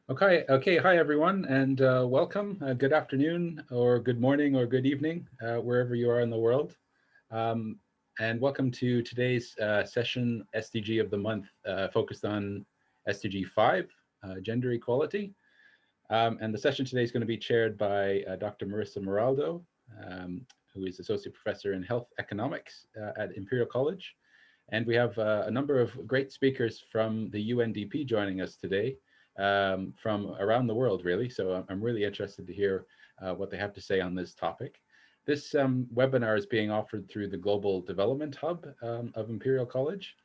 Okay. Hi, everyone, and welcome. Good afternoon, or good morning, or good evening, wherever you are in the world. Um, and welcome to today's session, SDG of the month, focused on SDG 5, gender equality. And the session today is going to be chaired by Dr. Marissa Moraldo, who is Associate Professor in Health Economics at Imperial College. And we have a number of great speakers from the UNDP joining us today, from around the world, really. So I'm really interested to hear what they have to say on this topic. This webinar is being offered through the Global Development Hub of Imperial College,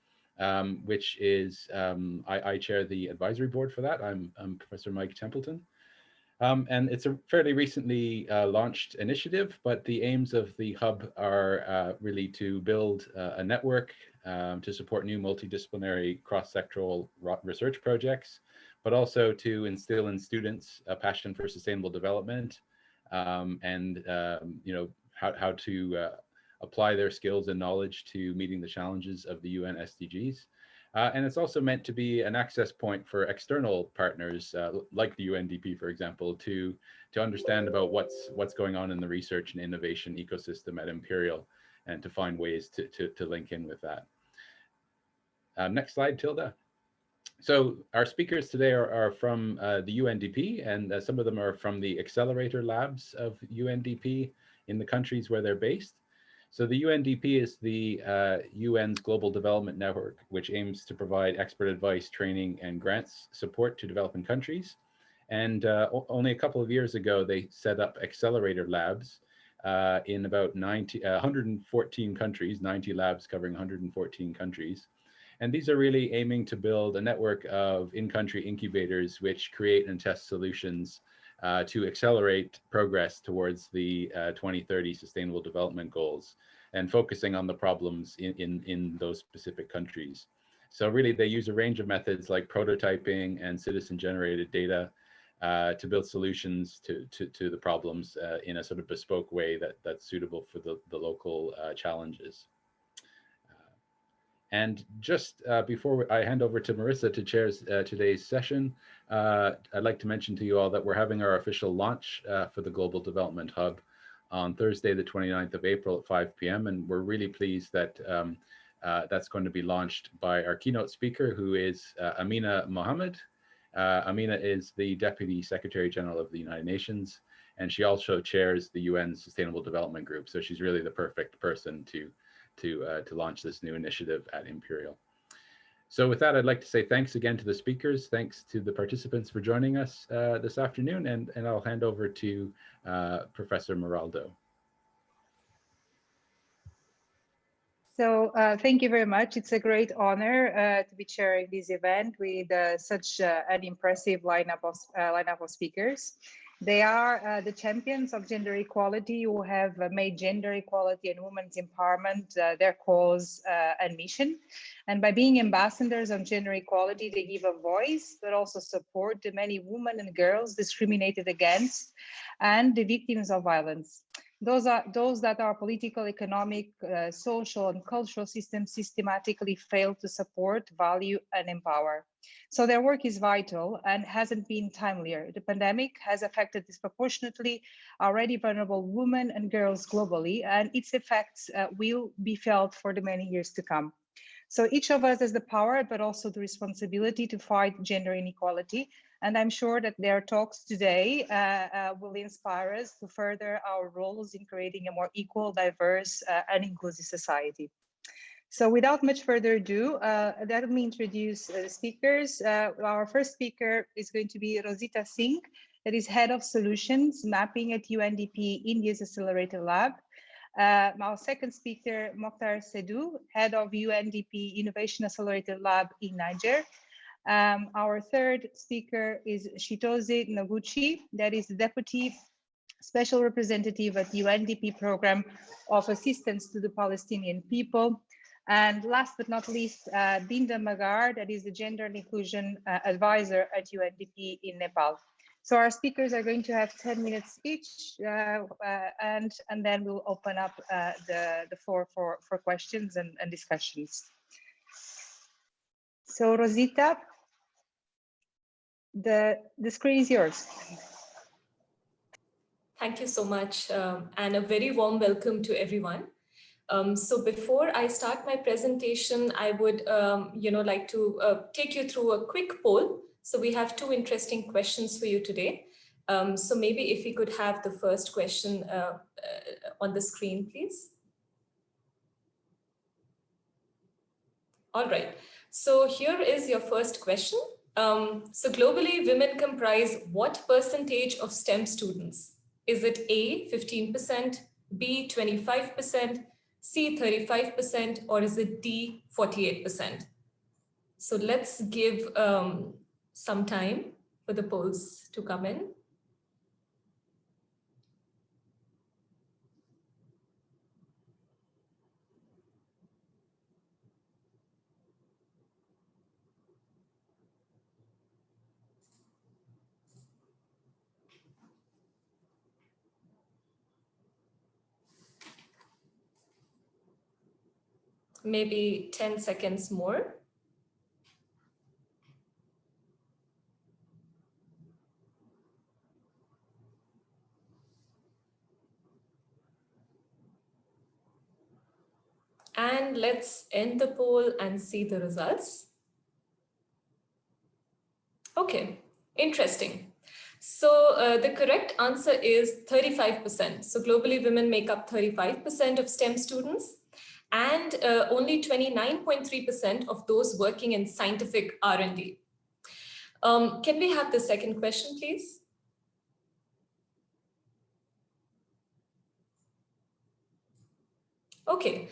which is, I chair the advisory board for that. I'm Professor Mike Templeton. And it's a fairly recently launched initiative, but the aims of the hub are really to build a network to support new multidisciplinary cross-sectoral research projects, but also to instill in students a passion for sustainable development and how to apply their skills and knowledge to meeting the challenges of the UN SDGs. And it's also meant to be an access point for external partners, like the UNDP, for example, to understand about what's going on in the research and innovation ecosystem at Imperial, and to find ways to link in with that. Next slide, Tilda. So our speakers today are from the UNDP, and some of them are from the Accelerator Labs of UNDP in the countries where they're based. So the UNDP is the UN's Global Development Network, which aims to provide expert advice, training, and grants support to developing countries. And only a couple of years ago, they set up Accelerator Labs in about 114 countries, 90 labs covering 114 countries. And these are really aiming to build a network of in-country incubators which create and test solutions to accelerate progress towards the 2030 Sustainable Development Goals, and focusing on the problems in those specific countries. So really, they use a range of methods like prototyping and citizen-generated data to build solutions to the problems in a sort of bespoke way that's suitable for the local challenges. And just before I hand over to Marissa to chair today's session, I'd like to mention to you all that we're having our official launch for the Global Development Hub on Thursday, the 29th of April at 5 p.m. And we're really pleased that that's going to be launched by our keynote speaker, who is Amina Mohammed. Amina is the Deputy Secretary General of the United Nations, and she also chairs the UN Sustainable Development Group. So she's really the perfect person to launch this new initiative at Imperial. So with that, I'd like to say thanks again to the speakers. Thanks to the participants for joining us this afternoon, and I'll hand over to Professor Moraldo. So thank you very much. It's a great honor to be chairing this event with such an impressive lineup of speakers. They are the champions of gender equality, who have made gender equality and women's empowerment their cause and mission. And by being ambassadors on gender equality, they give a voice, but also support the many women and girls discriminated against and the victims of violence. Those that our political, economic, social, and cultural systems systematically fail to support, value, and empower. So their work is vital and hasn't been timelier. The pandemic has affected disproportionately already vulnerable women and girls globally, and its effects will be felt for the many years to come. So each of us has the power, but also the responsibility to fight gender inequality. And I'm sure that their talks today will inspire us to further our roles in creating a more equal, diverse, and inclusive society. So without much further ado, let me introduce the speakers. Our first speaker is going to be Rosita Singh, that is Head of Solutions Mapping at UNDP India's Accelerator Lab. Our second speaker, Mokhtar Sedou, Head of UNDP Innovation Accelerator Lab in Niger. Our third speaker is Chitoze Noguchi, that is the Deputy Special Representative at UNDP Program of Assistance to the Palestinian People. And last but not least, Binda Magar, that is the Gender and Inclusion Advisor at UNDP in Nepal. So our speakers are going to have 10 minutes each, and then we'll open up the floor for questions and discussions. So Rosita. The screen is yours. Thank you so much, and a very warm welcome to everyone. So before I start my presentation, I would like to take you through a quick poll. So we have two interesting questions for you today. So maybe if we could have the first question on the screen, please. All right, so here is your first question. So globally, women comprise what percentage of STEM students? Is it A, 15%, B, 25%, C, 35%, or is it D, 48%? So let's give some time for the polls to come in. Maybe 10 seconds more. And let's end the poll and see the results. Okay, interesting. So the correct answer is 35%. So globally, women make up 35% of STEM students, and only 29.3% of those working in scientific R&D. Can we have the second question, please? Okay,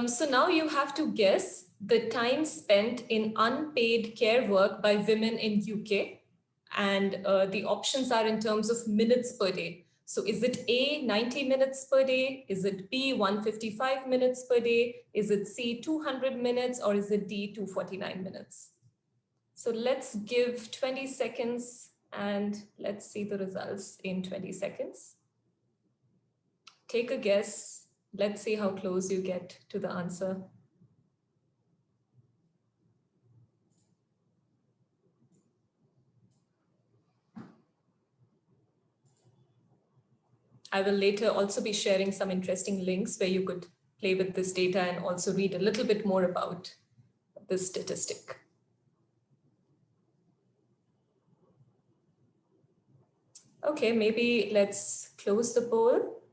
so now you have to guess the time spent in unpaid care work by women in UK. And the options are in terms of minutes per day. So is it A, 90 minutes per day? Is it B, 155 minutes per day? Is it C, 200 minutes? Or is it D, 249 minutes? So let's give 20 seconds and let's see the results in 20 seconds. Take a guess. Let's see how close you get to the answer. I will later also be sharing some interesting links where you could play with this data and also read a little bit more about this statistic. Okay, maybe let's close the poll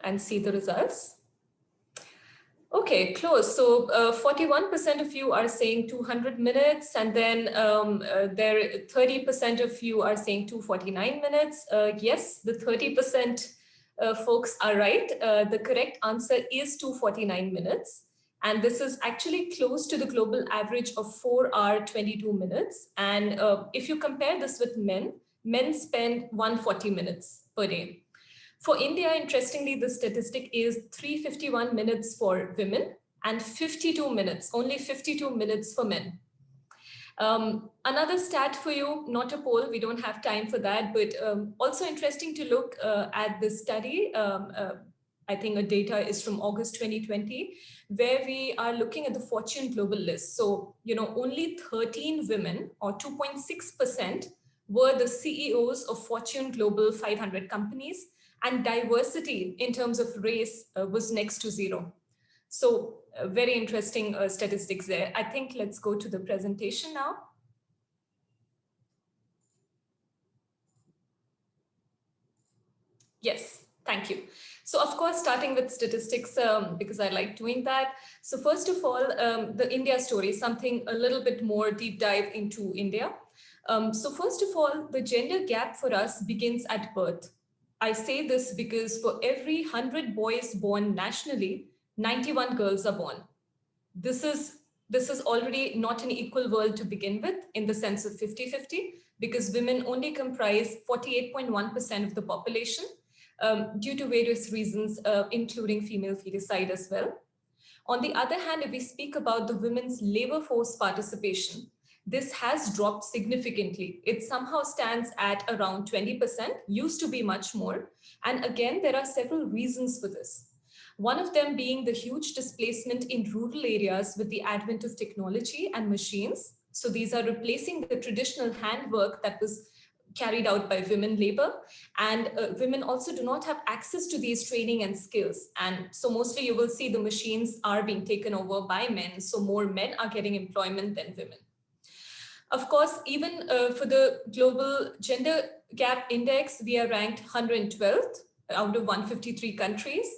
and see the results. Okay, close. So 41% of you are saying 200 minutes, and then 30% of you are saying 249 minutes. Yes, the 30% folks are right. The correct answer is 249 minutes. And this is actually close to the global average of 4 hours, 22 minutes. And if you compare this with men, men spend 140 minutes per day. For India, interestingly, the statistic is 351 minutes for women and 52 minutes, only 52 minutes for men. Another stat for you, not a poll, we don't have time for that, but also interesting to look at this study. I think the data is from August 2020, where we are looking at the Fortune Global list. So, only 13 women, or 2.6%, were the CEOs of Fortune Global 500 companies. And diversity in terms of race was next to zero. So very interesting statistics there. I think let's go to the presentation now. Yes, thank you. So of course, starting with statistics, because I like doing that. So first of all, the India story, something a little bit more deep dive into India. So first of all, the gender gap for us begins at birth. I say this because for every 100 boys born nationally, 91 girls are born. This is already not an equal world to begin with in the sense of 50-50, because women only comprise 48.1% of the population due to various reasons, including female feticide as well. On the other hand, if we speak about the women's labor force participation, this has dropped significantly. It somehow stands at around 20%, used to be much more. And again, there are several reasons for this. One of them being the huge displacement in rural areas with the advent of technology and machines. So these are replacing the traditional handwork that was carried out by women labor, and women also do not have access to these training and skills. And so mostly you will see the machines are being taken over by men. So more men are getting employment than women. Of course, even for the global gender gap index, we are ranked 112th out of 153 countries.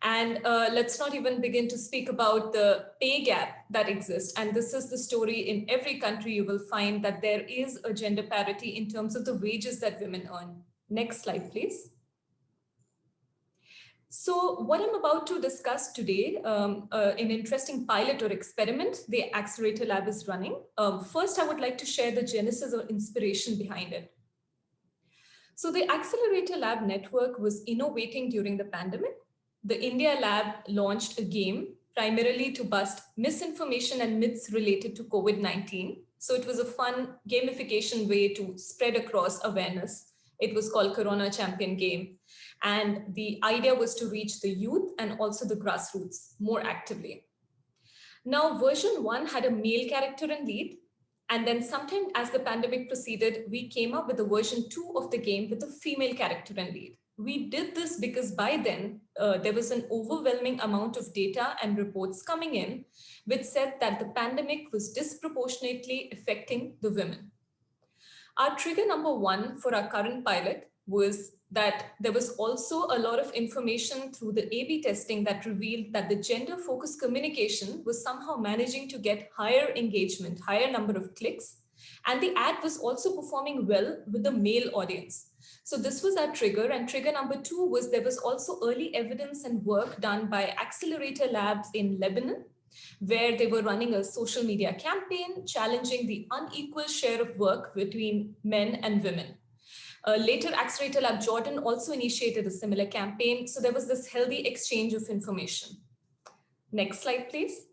And let's not even begin to speak about the pay gap that exists. And this is the story in every country. You will find that there is a gender parity in terms of the wages that women earn. Next slide, please. So what I'm about to discuss today, an interesting pilot or experiment the Accelerator Lab is running. First, I would like to share the genesis or inspiration behind it. So the Accelerator Lab network was innovating during the pandemic. The India Lab launched a game primarily to bust misinformation and myths related to COVID-19. So it was a fun gamification way to spread across awareness. It was called Corona Champion Game. And the idea was to reach the youth and also the grassroots more actively. Now, version 1 had a male character and lead. And then sometime as the pandemic proceeded, we came up with a version 2 of the game with a female character and lead. We did this because by then there was an overwhelming amount of data and reports coming in, which said that the pandemic was disproportionately affecting the women. Our trigger number 1 for our current pilot was that there was also a lot of information through the A/B testing that revealed that the gender-focused communication was somehow managing to get higher engagement, higher number of clicks, and the ad was also performing well with the male audience. So this was our trigger, and trigger number 2 was there was also early evidence and work done by Accelerator Labs in Lebanon, where they were running a social media campaign challenging the unequal share of work between men and women. Later, Accelerator Lab Jordan also initiated a similar campaign. So there was this healthy exchange of information. Next slide, please.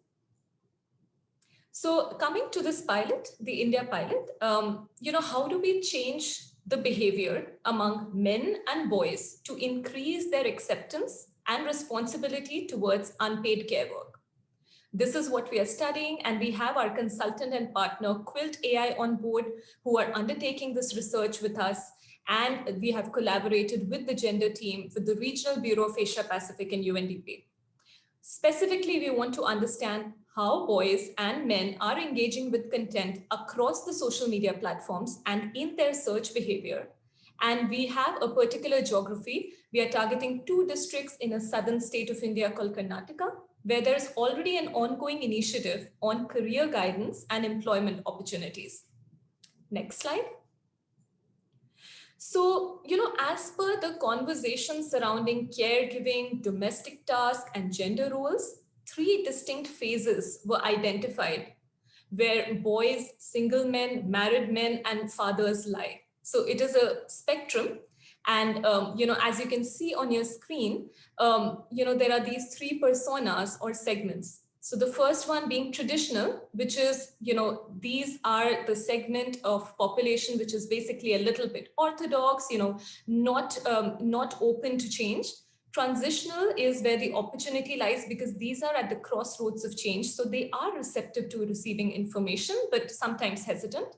So coming to this pilot, the India pilot, how do we change the behavior among men and boys to increase their acceptance and responsibility towards unpaid care work? This is what we are studying, and we have our consultant and partner Quilt AI on board who are undertaking this research with us. And we have collaborated with the gender team, with the Regional Bureau of Asia Pacific and UNDP. Specifically, we want to understand how boys and men are engaging with content across the social media platforms and in their search behavior. And we have a particular geography. We are targeting 2 districts in a southern state of India called Karnataka, where there's already an ongoing initiative on career guidance and employment opportunities. Next slide. So, as per the conversation surrounding caregiving, domestic tasks, and gender roles, 3 distinct phases were identified where boys, single men, married men, and fathers lie. So it is a spectrum. And, as you can see on your screen, there are these 3 personas or segments. So the first one being traditional, which is, these are the segment of population, which is basically a little bit orthodox, not open to change. Transitional is where the opportunity lies because these are at the crossroads of change. So they are receptive to receiving information, but sometimes hesitant.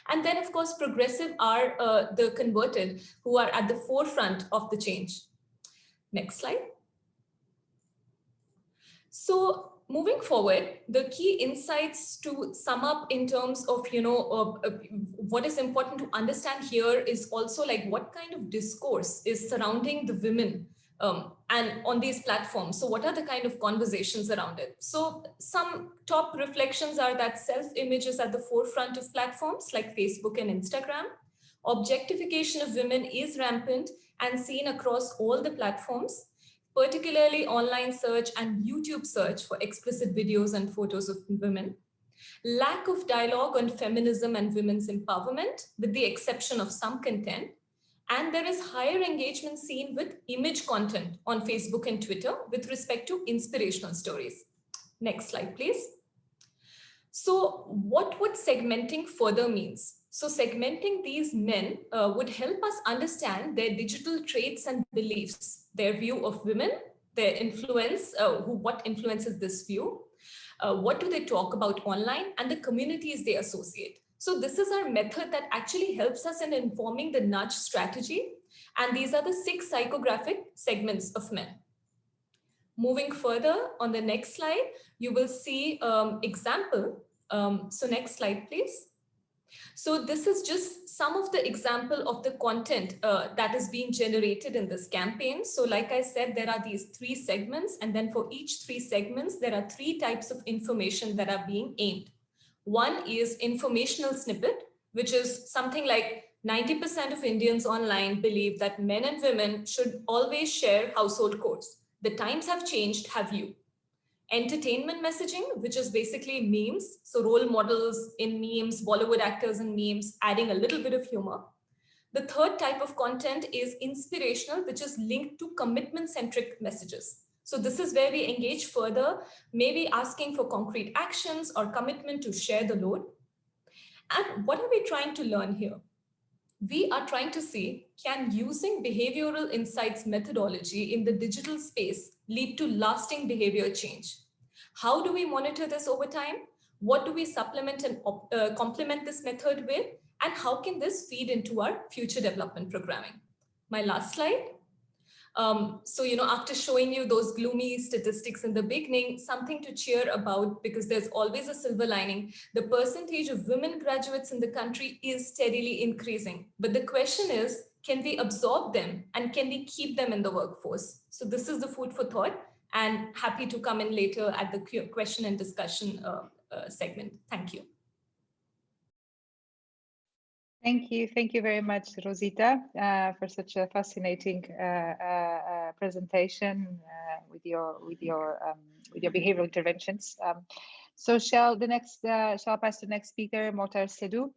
And then, of course, progressive are the converted who are at the forefront of the change. Next slide. So moving forward, the key insights to sum up in terms of, what is important to understand here is also like what kind of discourse is surrounding the women and on these platforms. So what are the kind of conversations around it? So some top reflections are that self-image is at the forefront of platforms like Facebook and Instagram. Objectification of women is rampant and seen across all the platforms, particularly online search and YouTube search for explicit videos and photos of women. Lack of dialogue on feminism and women's empowerment, with the exception of some content. And there is higher engagement seen with image content on Facebook and Twitter with respect to inspirational stories. Next slide, please. So what would segmenting further means? So segmenting these men would help us understand their digital traits and beliefs, their view of women, their influence, what influences this view, what do they talk about online, and the communities they associate. So this is our method that actually helps us in informing the nudge strategy. And these are the 6 psychographic segments of men. Moving further, on the next slide, you will see example. So next slide, please. So this is just some of the example of the content that is being generated in this campaign. So like I said, there are these 3 segments, and then for each 3 segments, there are 3 types of information that are being aimed. One is informational snippet, which is something like 90% of Indians online believe that men and women should always share household chores. The times have changed, have you? Entertainment messaging, which is basically memes. So role models in memes, Bollywood actors in memes, adding a little bit of humor. The third type of content is inspirational, which is linked to commitment-centric messages. So this is where we engage further, maybe asking for concrete actions or commitment to share the load. And what are we trying to learn here? We are trying to see, can using behavioral insights methodology in the digital space lead to lasting behavior change? How do we monitor this over time? What do we supplement and complement this method with? And how can this feed into our future development programming? My last slide. So, after showing you those gloomy statistics in the beginning, something to cheer about, because there's always a silver lining. The percentage of women graduates in the country is steadily increasing. But the question is, can we absorb them and can we keep them in the workforce? So this is the food for thought, and happy to come in later at the question and discussion segment. Thank you. Thank you very much, Rosita, for such a fascinating presentation with your behavioral interventions. So shall I pass to the next speaker, Mortar Sedou?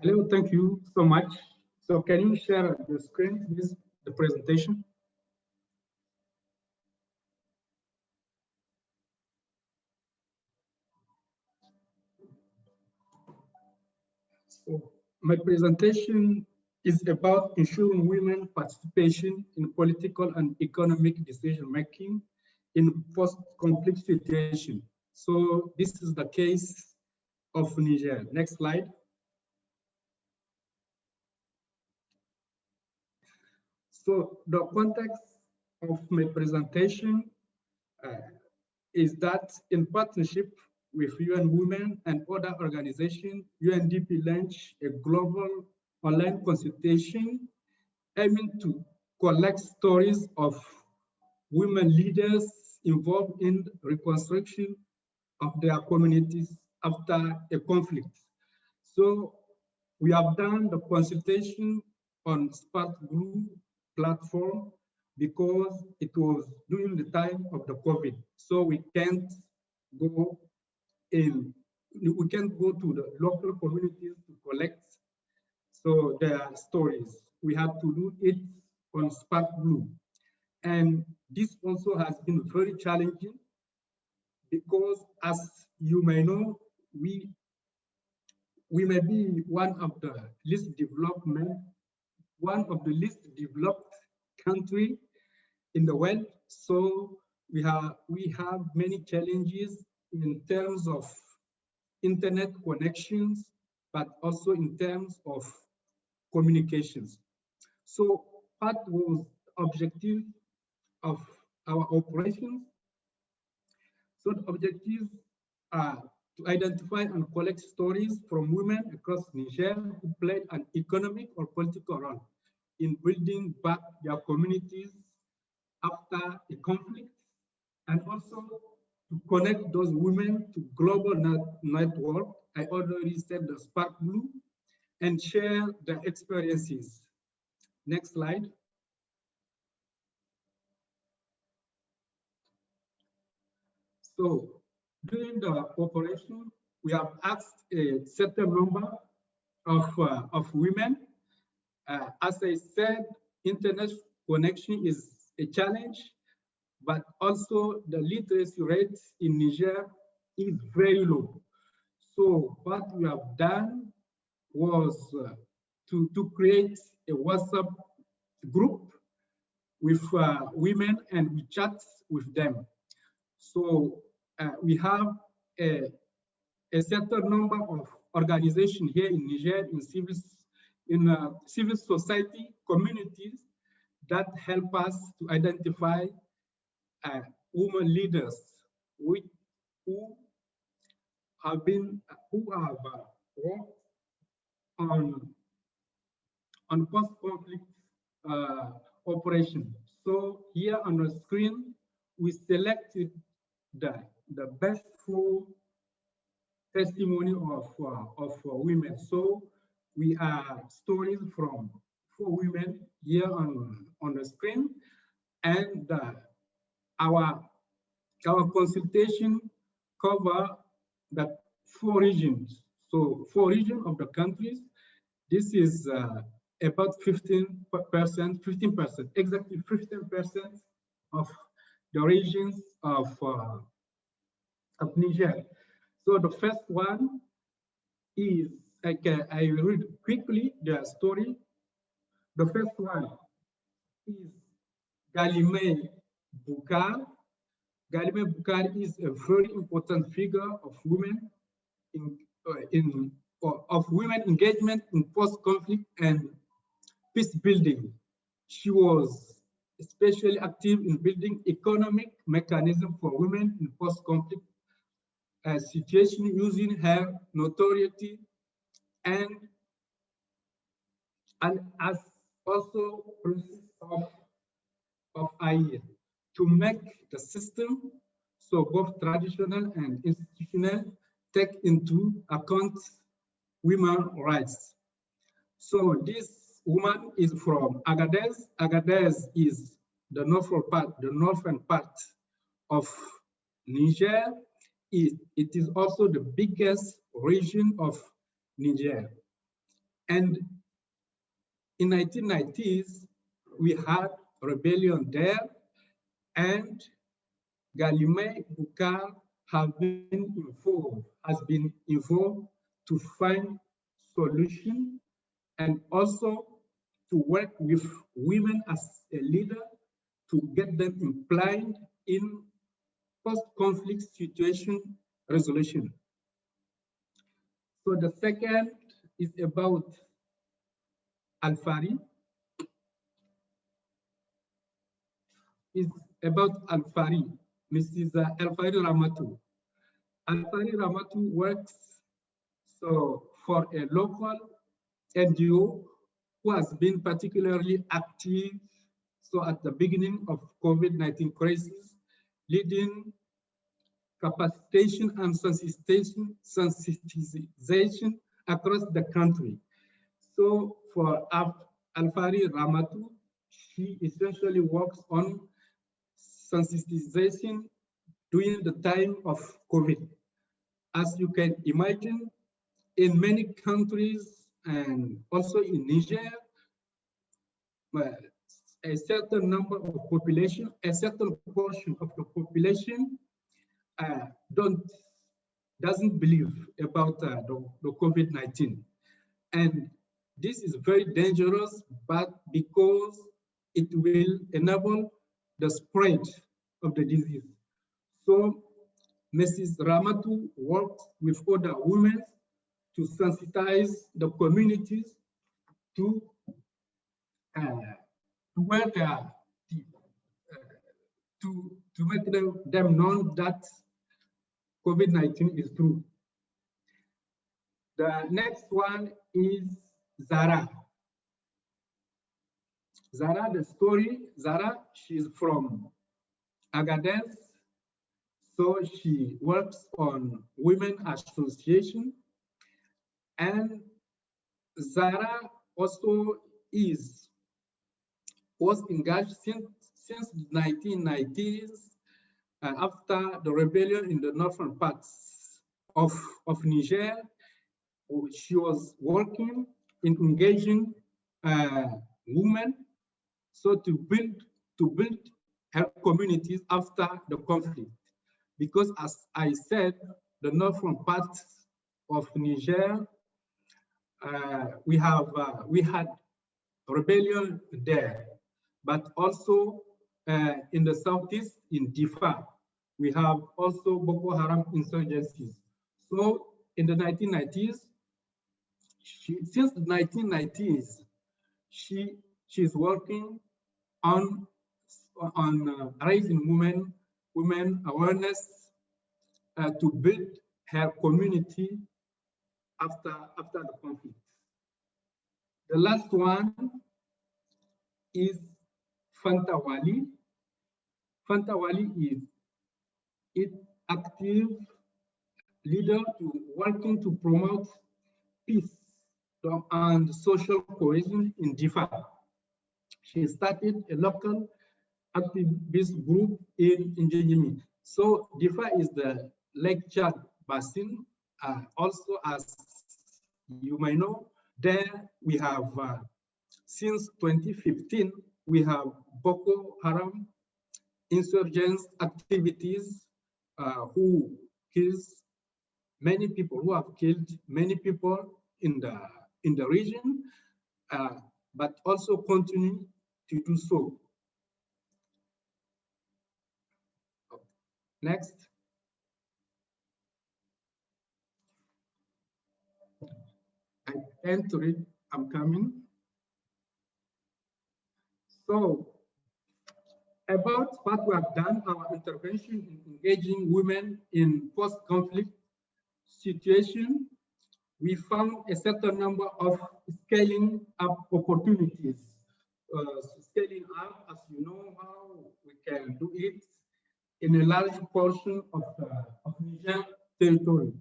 Hello, thank you so much. So can you share the screen, please, the presentation? So my presentation is about ensuring women participation in political and economic decision-making in post-conflict situation. So this is the case of Niger. Next slide. So the context of my presentation is that in partnership with UN Women and other organizations, UNDP launched a global online consultation aiming to collect stories of women leaders involved in reconstruction of their communities after a conflict. So we have done the consultation on Spark Group platform because it was during the time of the COVID. So we can't go to the local communities to collect their stories. We have to do it on Spark Blue. And this also has been very challenging because, as you may know, we may be one of the least developed country in the world. So we have many challenges in terms of internet connections, but also in terms of communications. So what was the objective of our operations? So the objectives are to identify and collect stories from women across Niger who played an economic or political role in building back their communities after a conflict, and also to connect those women to global network. I already said the Spark Blue, and share their experiences. Next slide. So during the operation, we have asked a certain number of women. As I said, internet connection is a challenge, but also the literacy rate in Niger is very low. So what we have done was to create a WhatsApp group with women, and we chat with them. So we have a certain number of organizations here in Niger, in civil society communities that help us to identify women leaders who have worked on post-conflict operation. So here on the screen, we selected the best 4 testimony of women. So we are stories from 4 women here on the screen, and our consultation cover that 4 regions. So 4 regions of the countries. This is about 15%, exactly 15% of the regions of Niger. So the first one is, I read quickly the story. The first one is Galime Bukar. Galime Bukar is a very important figure of women of women engagement in post-conflict and peace building. She was especially active in building economic mechanism for women in post-conflict situation, using her notoriety and as also process of IE to make the system, so both traditional and institutional, take into account women's rights. So this woman is from Agadez. Agadez is the northern part of Niger. It is also the biggest region of Niger. And in 1990s, we had rebellion there, and Galime Bukar has been involved to find solution and also to work with women as a leader to get them implied in post-conflict situation resolution. So the second is about Alfari. Is about Alfari, Mrs. Alfari Ramatu. Alfari Ramatu works for a local NGO who has been particularly active at the beginning of COVID-19 crisis, leading capacitation and sensitization across the country. So for Alfari Ramatu, she essentially works on sensitization during the time of COVID. As you can imagine, in many countries and also in Niger, a certain number of population, a certain portion of the population doesn't believe about the COVID-19. And this is very dangerous, but because it will enable the spread of the disease. So Mrs. Ramatu worked with other women to sensitize the communities to where they are, to make them know that COVID-19 is true. The next one is Zara. Zara, the story, Zara, she's from Agadez. So she works on women association. And Zara also was engaged since the 1990s after the rebellion in the northern parts of Niger. She was working in engaging women, so to build her communities after the conflict. Because as I said, the northern parts of Niger, we had rebellion there, but also in the southeast in Difa, we have also Boko Haram insurgencies. So in the 1990s, since the 1990s, she's working on raising women awareness to build her community after the conflict. The last one is Fantawali. Fantawali is active leader working to promote peace and social cohesion in Difa. She started a local activist group in Njijimi. So Difa is the Lake Chad basin. Also, as you may know, there we have, since 2015, we have Boko Haram insurgents activities who have killed many people in the region, but also continue to do so. Next. I tend to read, I'm coming. So, about what we have done, our intervention in engaging women in post-conflict situation, we found a certain number of scaling up opportunities. Scaling up, as you know, how we can do it in a large portion of Niger territory.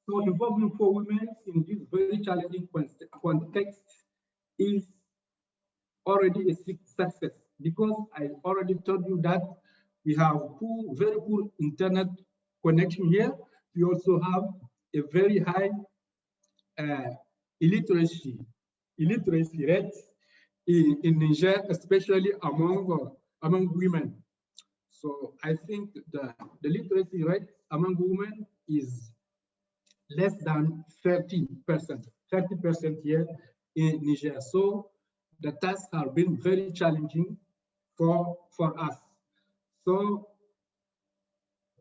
So involving for women in this very challenging context is already a success, because I already told you that we have very poor internet connection here. We also have a very high illiteracy rate in Niger, especially among women. So I think the literacy rate among women is less than 30% here in Niger. So the tasks have been very challenging for us. So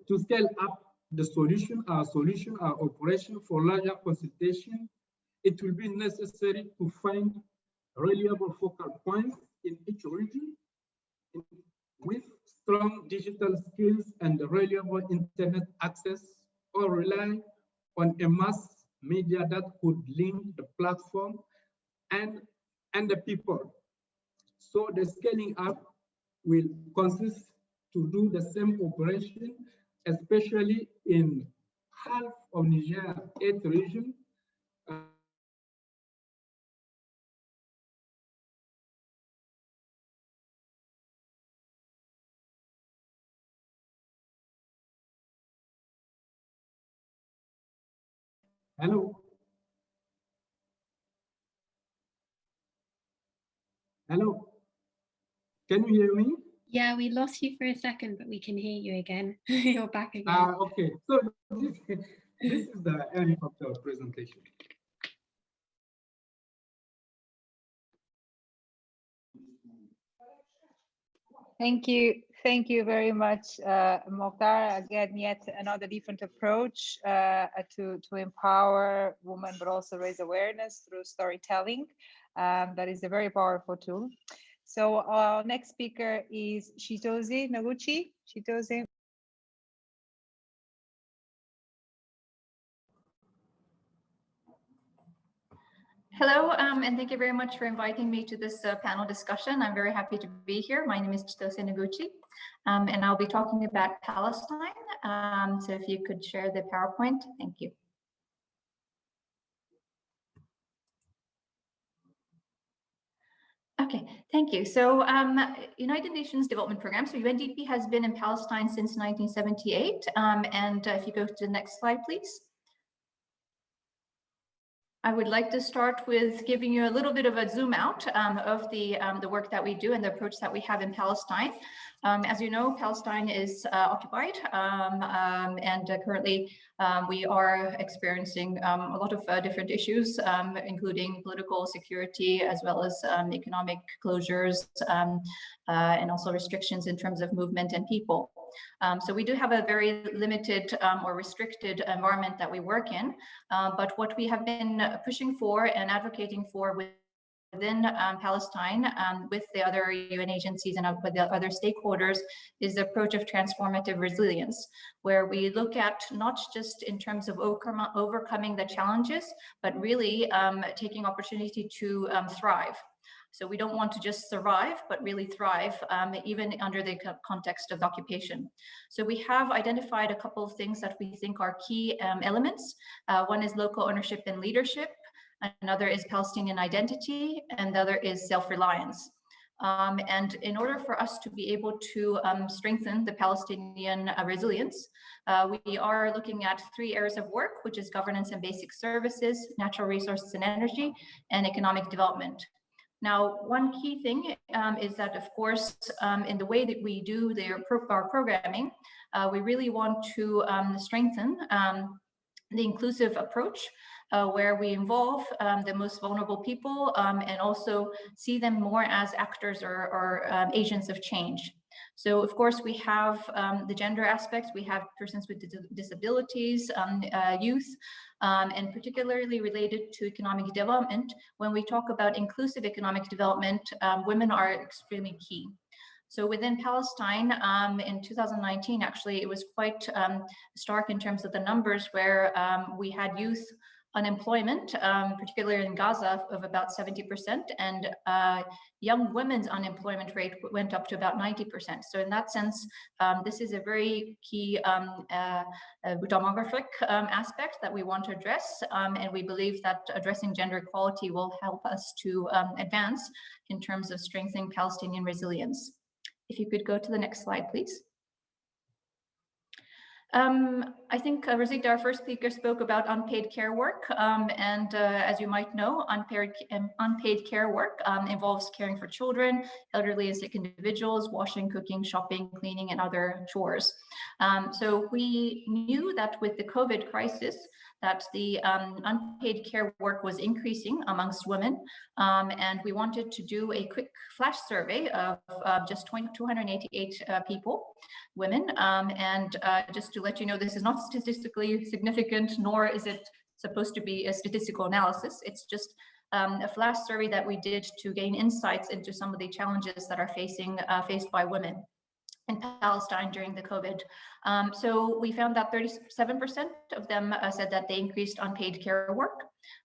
to scale up the solution, our operation for larger consultation, it will be necessary to find reliable focal points in each region with strong digital skills and reliable internet access, or rely on a mass media that could link the platform and the people. So the scaling up will consist to do the same operation, especially in half of Niger 8 region. Hello. Hello. Can you hear me? Yeah, we lost you for a second, but we can hear you again. You're back again. Okay. So this is the end of the presentation. Thank you very much, Mokhtar. Again, yet another different approach to empower women, but also raise awareness through storytelling. That is a very powerful tool. So our next speaker is Chitoze Noguchi. Chitoze. Hello, and thank you very much for inviting me to this panel discussion. I'm very happy to be here. My name is Chitoze Noguchi, and I'll be talking about Palestine. So if you could share the PowerPoint, thank you. Okay, thank you. So United Nations Development Program, so UNDP has been in Palestine since 1978. And if you go to the next slide, please. I would like to start with giving you a little bit of a zoom out of the work that we do and the approach that we have in Palestine. As you know, Palestine is occupied, and currently we are experiencing a lot of different issues, including political security, as well as economic closures, and also restrictions in terms of movement and people. So we do have a very limited or restricted environment that we work in, but what we have been pushing for and advocating for within Palestine with the other UN agencies and with the other stakeholders is the approach of transformative resilience, where we look at not just in terms of overcoming the challenges, but really taking opportunity to thrive. So we don't want to just survive, but really thrive, even under the context of the occupation. So we have identified a couple of things that we think are key elements. One is local ownership and leadership. Another is Palestinian identity, and the other is self-reliance. And in order for us to be able to strengthen the Palestinian resilience, we are looking at 3 areas of work, which is governance and basic services, natural resources and energy, and economic development. Now, one key thing is that, of course, in the way that we do our programming, we really want to strengthen the inclusive approach, where we involve the most vulnerable people and also see them more as actors or agents of change. So, of course, we have the gender aspects, we have persons with disabilities, youth, and particularly related to economic development. When we talk about inclusive economic development, women are extremely key. So within Palestine, in 2019, actually, it was quite stark in terms of the numbers, where we had youth unemployment, particularly in Gaza, of about 70%, and young women's unemployment rate went up to about 90%. So in that sense, this is a very key demographic aspect that we want to address, and we believe that addressing gender equality will help us to advance in terms of strengthening Palestinian resilience. If you could go to the next slide, please. I think Rosita, our first speaker, spoke about unpaid care work, and as you might know, unpaid care work involves caring for children, elderly and sick individuals, washing, cooking, shopping, cleaning, and other chores. So we knew that with the COVID crisis, that the unpaid care work was increasing amongst women, and we wanted to do a quick flash survey of just 288 people, women, and just to let you know, this is not statistically significant, nor is it supposed to be a statistical analysis. It's just a flash survey that we did to gain insights into some of the challenges that are faced by women in Palestine during the COVID. So we found that 37% of them said that they increased unpaid care work.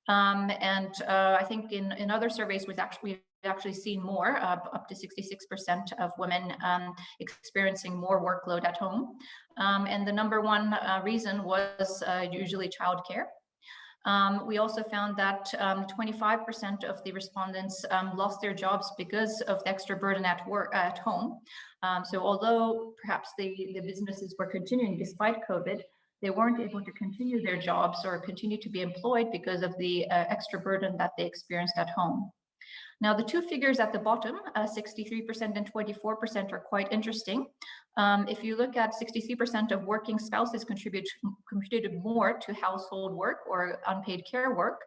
And I think in other surveys we've actually seen more, up to 66% of women experiencing more workload at home. And the number one reason was usually childcare. We also found that 25% of the respondents lost their jobs because of the extra burden at home. So although perhaps the businesses were continuing despite COVID, they weren't able to continue their jobs or continue to be employed because of the extra burden that they experienced at home. Now, the two figures at the bottom, 63% and 24%, are quite interesting. If you look at 63% of working spouses contributed more to household work or unpaid care work,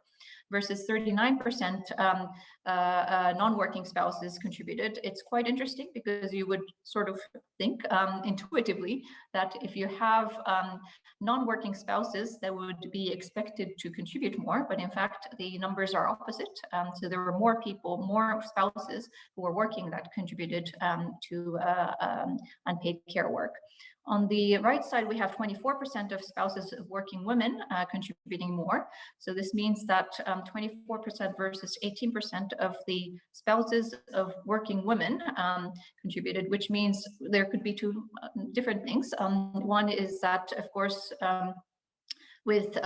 versus 39% non-working spouses contributed. It's quite interesting because you would sort of think intuitively that if you have non-working spouses, that would be expected to contribute more, but in fact, the numbers are opposite. So there were more people, more spouses who were working that contributed to unpaid care work. On the right side, we have 24% of spouses of working women contributing more. So this means that 24% versus 18% of the spouses of working women contributed, which means there could be two different things. One is that, of course, with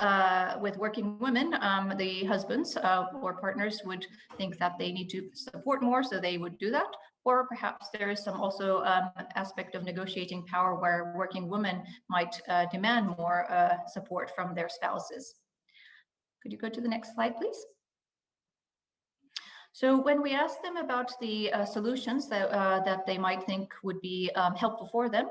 working women, the husbands or partners would think that they need to support more, so they would do that. Or perhaps there is some also aspect of negotiating power where working women might demand more support from their spouses. Could you go to the next slide, please? So when we asked them about the solutions that they might think would be helpful for them,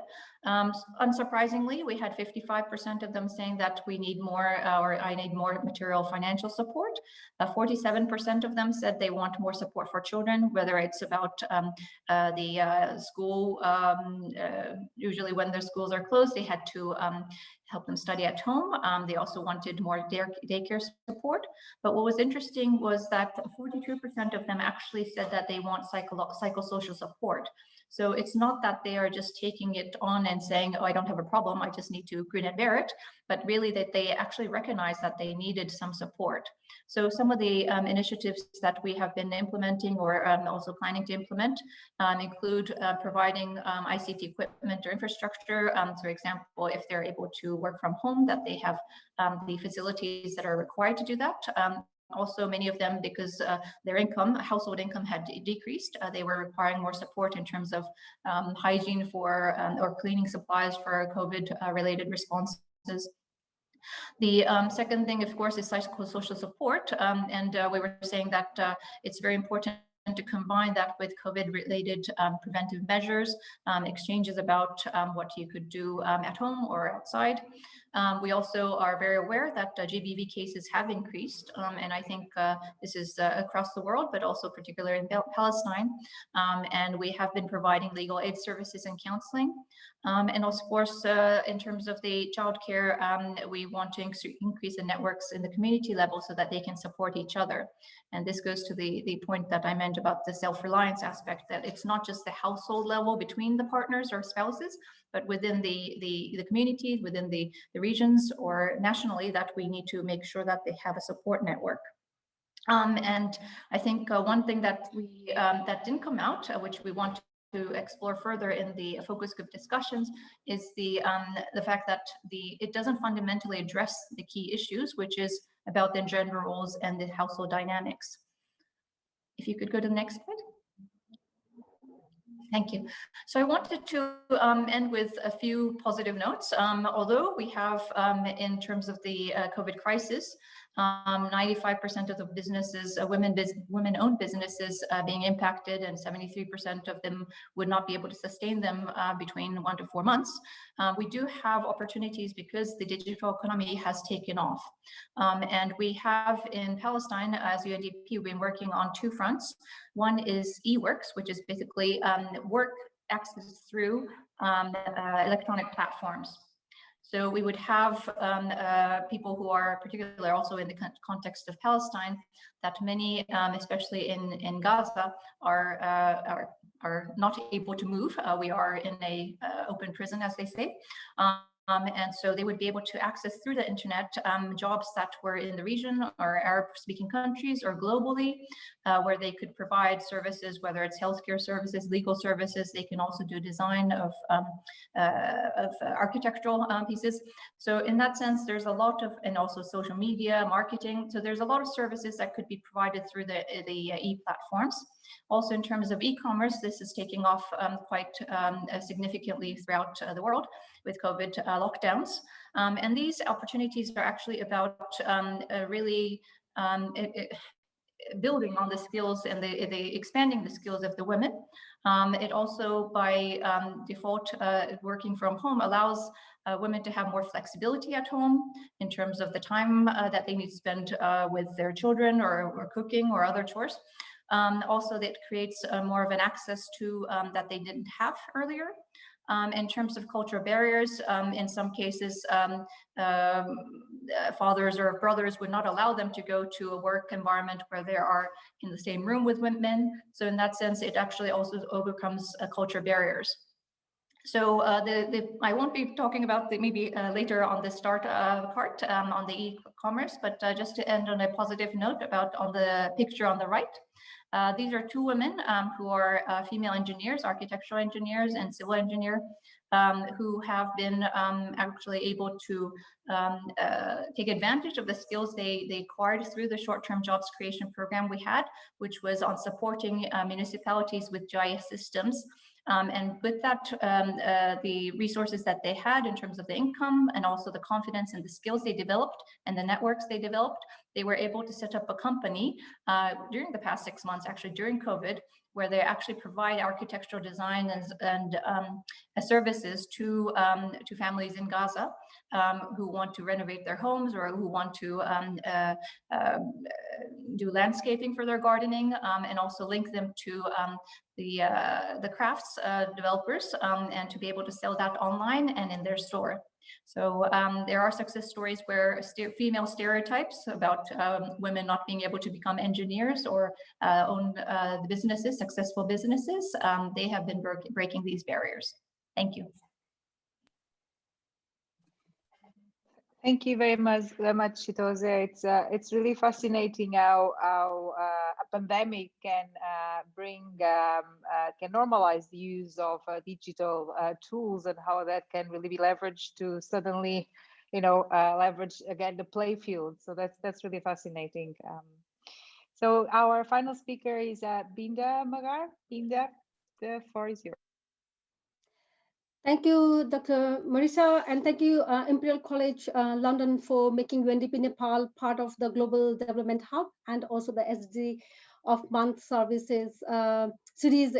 unsurprisingly, we had 55% of them saying that we need more, or I need more material financial support. 47% of them said they want more support for children, whether it's about the school. Usually when their schools are closed, they had to help them study at home. They also wanted more daycare support. But what was interesting was that 42% of them actually said that they want psychosocial support. So it's not that they are just taking it on and saying, oh, I don't have a problem, I just need to grin and bear it, but really that they actually recognize that they needed some support. So some of the initiatives that we have been implementing or also planning to implement include providing ICT equipment or infrastructure. For example, if they're able to work from home, that they have the facilities that are required to do that. Also, many of them, because their household income had decreased, they were requiring more support in terms of hygiene for or cleaning supplies for COVID-related responses. The second thing, of course, is psychosocial support. We were saying that it's very important to combine that with COVID-related preventive measures, exchanges about what you could do at home or outside. We also are very aware that GBV cases have increased, and I think this is across the world, but also particularly in Palestine. And we have been providing legal aid services and counseling. And of course, in terms of the childcare, we want to increase the networks in the community level so that they can support each other. And this goes to the point that I meant about the self-reliance aspect, that it's not just the household level between the partners or spouses, but within the communities, within the regions or nationally, that we need to make sure that they have a support network. And I think one thing that that didn't come out, which we want to explore further in the focus group discussions, is the fact that it doesn't fundamentally address the key issues, which is about the gender roles and the household dynamics. If you could go to the next slide. Thank you. So I wanted to end with a few positive notes. Although we have, in terms of the COVID crisis, 95% of the businesses, women-owned businesses being impacted, and 73% of them would not be able to sustain them between 1 to 4 months. We do have opportunities because the digital economy has taken off. And we have in Palestine, as UNDP, been working on 2 fronts. One is eWorks, which is basically work access through electronic platforms. So we would have people who are particularly also in the context of Palestine, that many, especially in Gaza, are not able to move. We are in a open prison, as they say. And so they would be able to access through the internet jobs that were in the region or Arab-speaking countries or globally, where they could provide services, whether it's healthcare services, legal services. They can also do design of architectural pieces. So in that sense, there's a lot of, and also social media, marketing. So there's a lot of services that could be provided through the e-platforms. Also, in terms of e-commerce, this is taking off quite significantly throughout the world with COVID lockdowns. And these opportunities are actually about really building on the skills and the expanding the skills of the women. It also, by default, working from home allows women to have more flexibility at home in terms of the time that they need to spend with their children or cooking or other chores. Also, that creates more of an access to that they didn't have earlier. In terms of cultural barriers, in some cases, fathers or brothers would not allow them to go to a work environment where they are in the same room with women. So in that sense, it actually also overcomes cultural barriers. So I won't be talking about maybe later on the start part on the e-commerce, but just to end on a positive note about on the picture on the right. These are 2 women who are female engineers, architectural engineers and civil engineer, who have been actually able to take advantage of the skills they acquired through the short-term jobs creation program we had, which was on supporting municipalities with GIS systems And with that, the resources that they had in terms of the income and also the confidence and the skills they developed and the networks they developed, they were able to set up a company during the past 6 months, actually during COVID, where they actually provide architectural design and services to families in Gaza who want to renovate their homes or who want to do landscaping for their gardening, and also link them to the crafts developers and to be able to sell that online and in their store. So there are success stories where female stereotypes about women not being able to become engineers or own businesses, successful businesses, they have been breaking these barriers. Thank you. Thank you very much, Chitose. It's really fascinating how a pandemic can can normalize the use of digital tools and how that can really be leveraged to suddenly, leverage again the play field. So that's really fascinating. So our final speaker is Binda Magar. Binda, the floor is yours. Thank you, Dr. Marisa, and thank you, Imperial College London, for making UNDP Nepal part of the Global Development Hub and also the SDG of Month Services series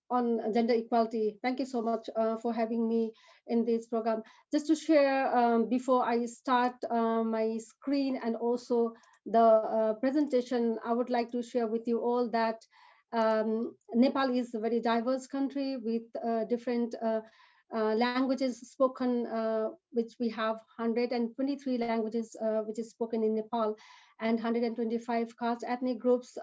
on gender equality. Thank you so much for having me in this program. Just to share, before I start my screen and also the presentation, I would like to share with you all that Nepal is a very diverse country with different languages spoken, which we have 123 languages which is spoken in Nepal and 125 caste ethnic groups.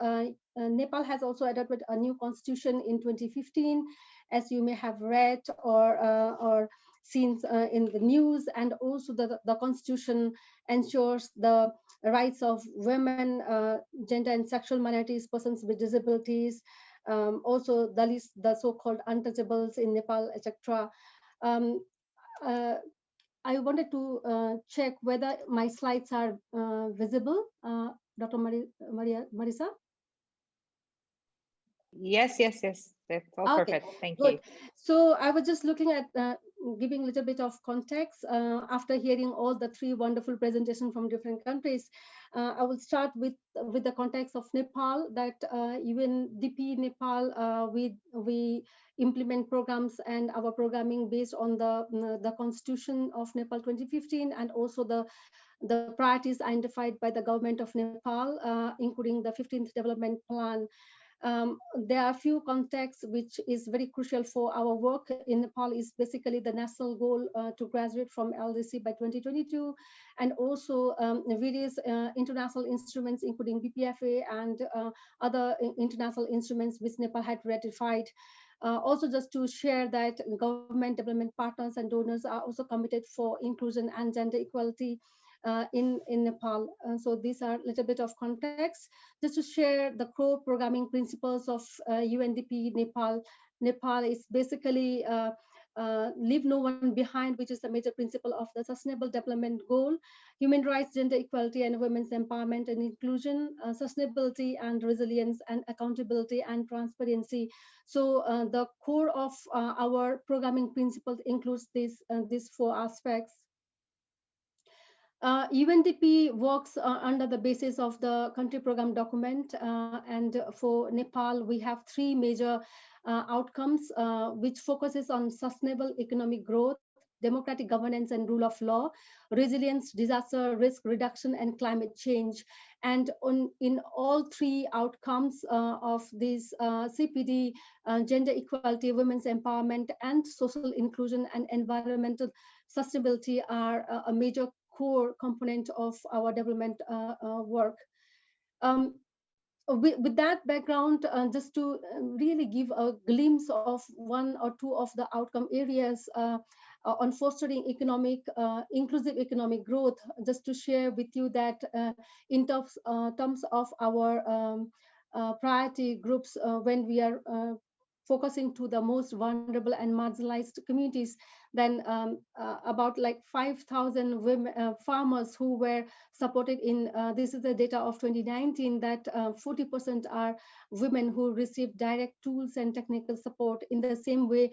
Nepal has also adopted a new constitution in 2015, as you may have read or seen in the news, and also the constitution ensures the rights of women, gender and sexual minorities, persons with disabilities, also the so-called untouchables in Nepal, etc. I wanted to check whether my slides are visible, Dr. Marisa? Yes. That's all okay, perfect. Thank good. you. So I was just looking at giving a little bit of context after hearing all the three wonderful presentations from different countries. I will start with the context of Nepal, that UNDP Nepal, we implement programs and our programming based on the Constitution of Nepal 2015 and also the priorities identified by the government of Nepal, including the 15th Development Plan. There are a few contexts which is very crucial for our work in Nepal is basically the national goal to graduate from LDC by 2022, and also various international instruments including BPFA and other international instruments which Nepal had ratified. Also, just to share that government development partners and donors are also committed for inclusion and gender equality in Nepal. So these are a little bit of context. Just to share the core programming principles of UNDP Nepal. Nepal is basically leave no one behind, which is a major principle of the Sustainable Development Goal, human rights, gender equality, and women's empowerment and inclusion, sustainability and resilience, and accountability and transparency. So the core of our programming principles includes these four aspects. UNDP works under the basis of the country program document, and for Nepal, we have three major outcomes, which focuses on sustainable economic growth, democratic governance and rule of law, resilience, disaster risk reduction, and climate change. And in all three outcomes of this CPD, gender equality, women's empowerment, and social inclusion and environmental sustainability are a major core component of our development work. With that background, just to really give a glimpse of one or two of the outcome areas on fostering inclusive economic growth, just to share with you that in terms of our priority groups, when we are focusing to the most vulnerable and marginalized communities. Then about like 5,000 women farmers who were supported in this is the data of 2019, that 40% are women who receive direct tools and technical support. In the same way,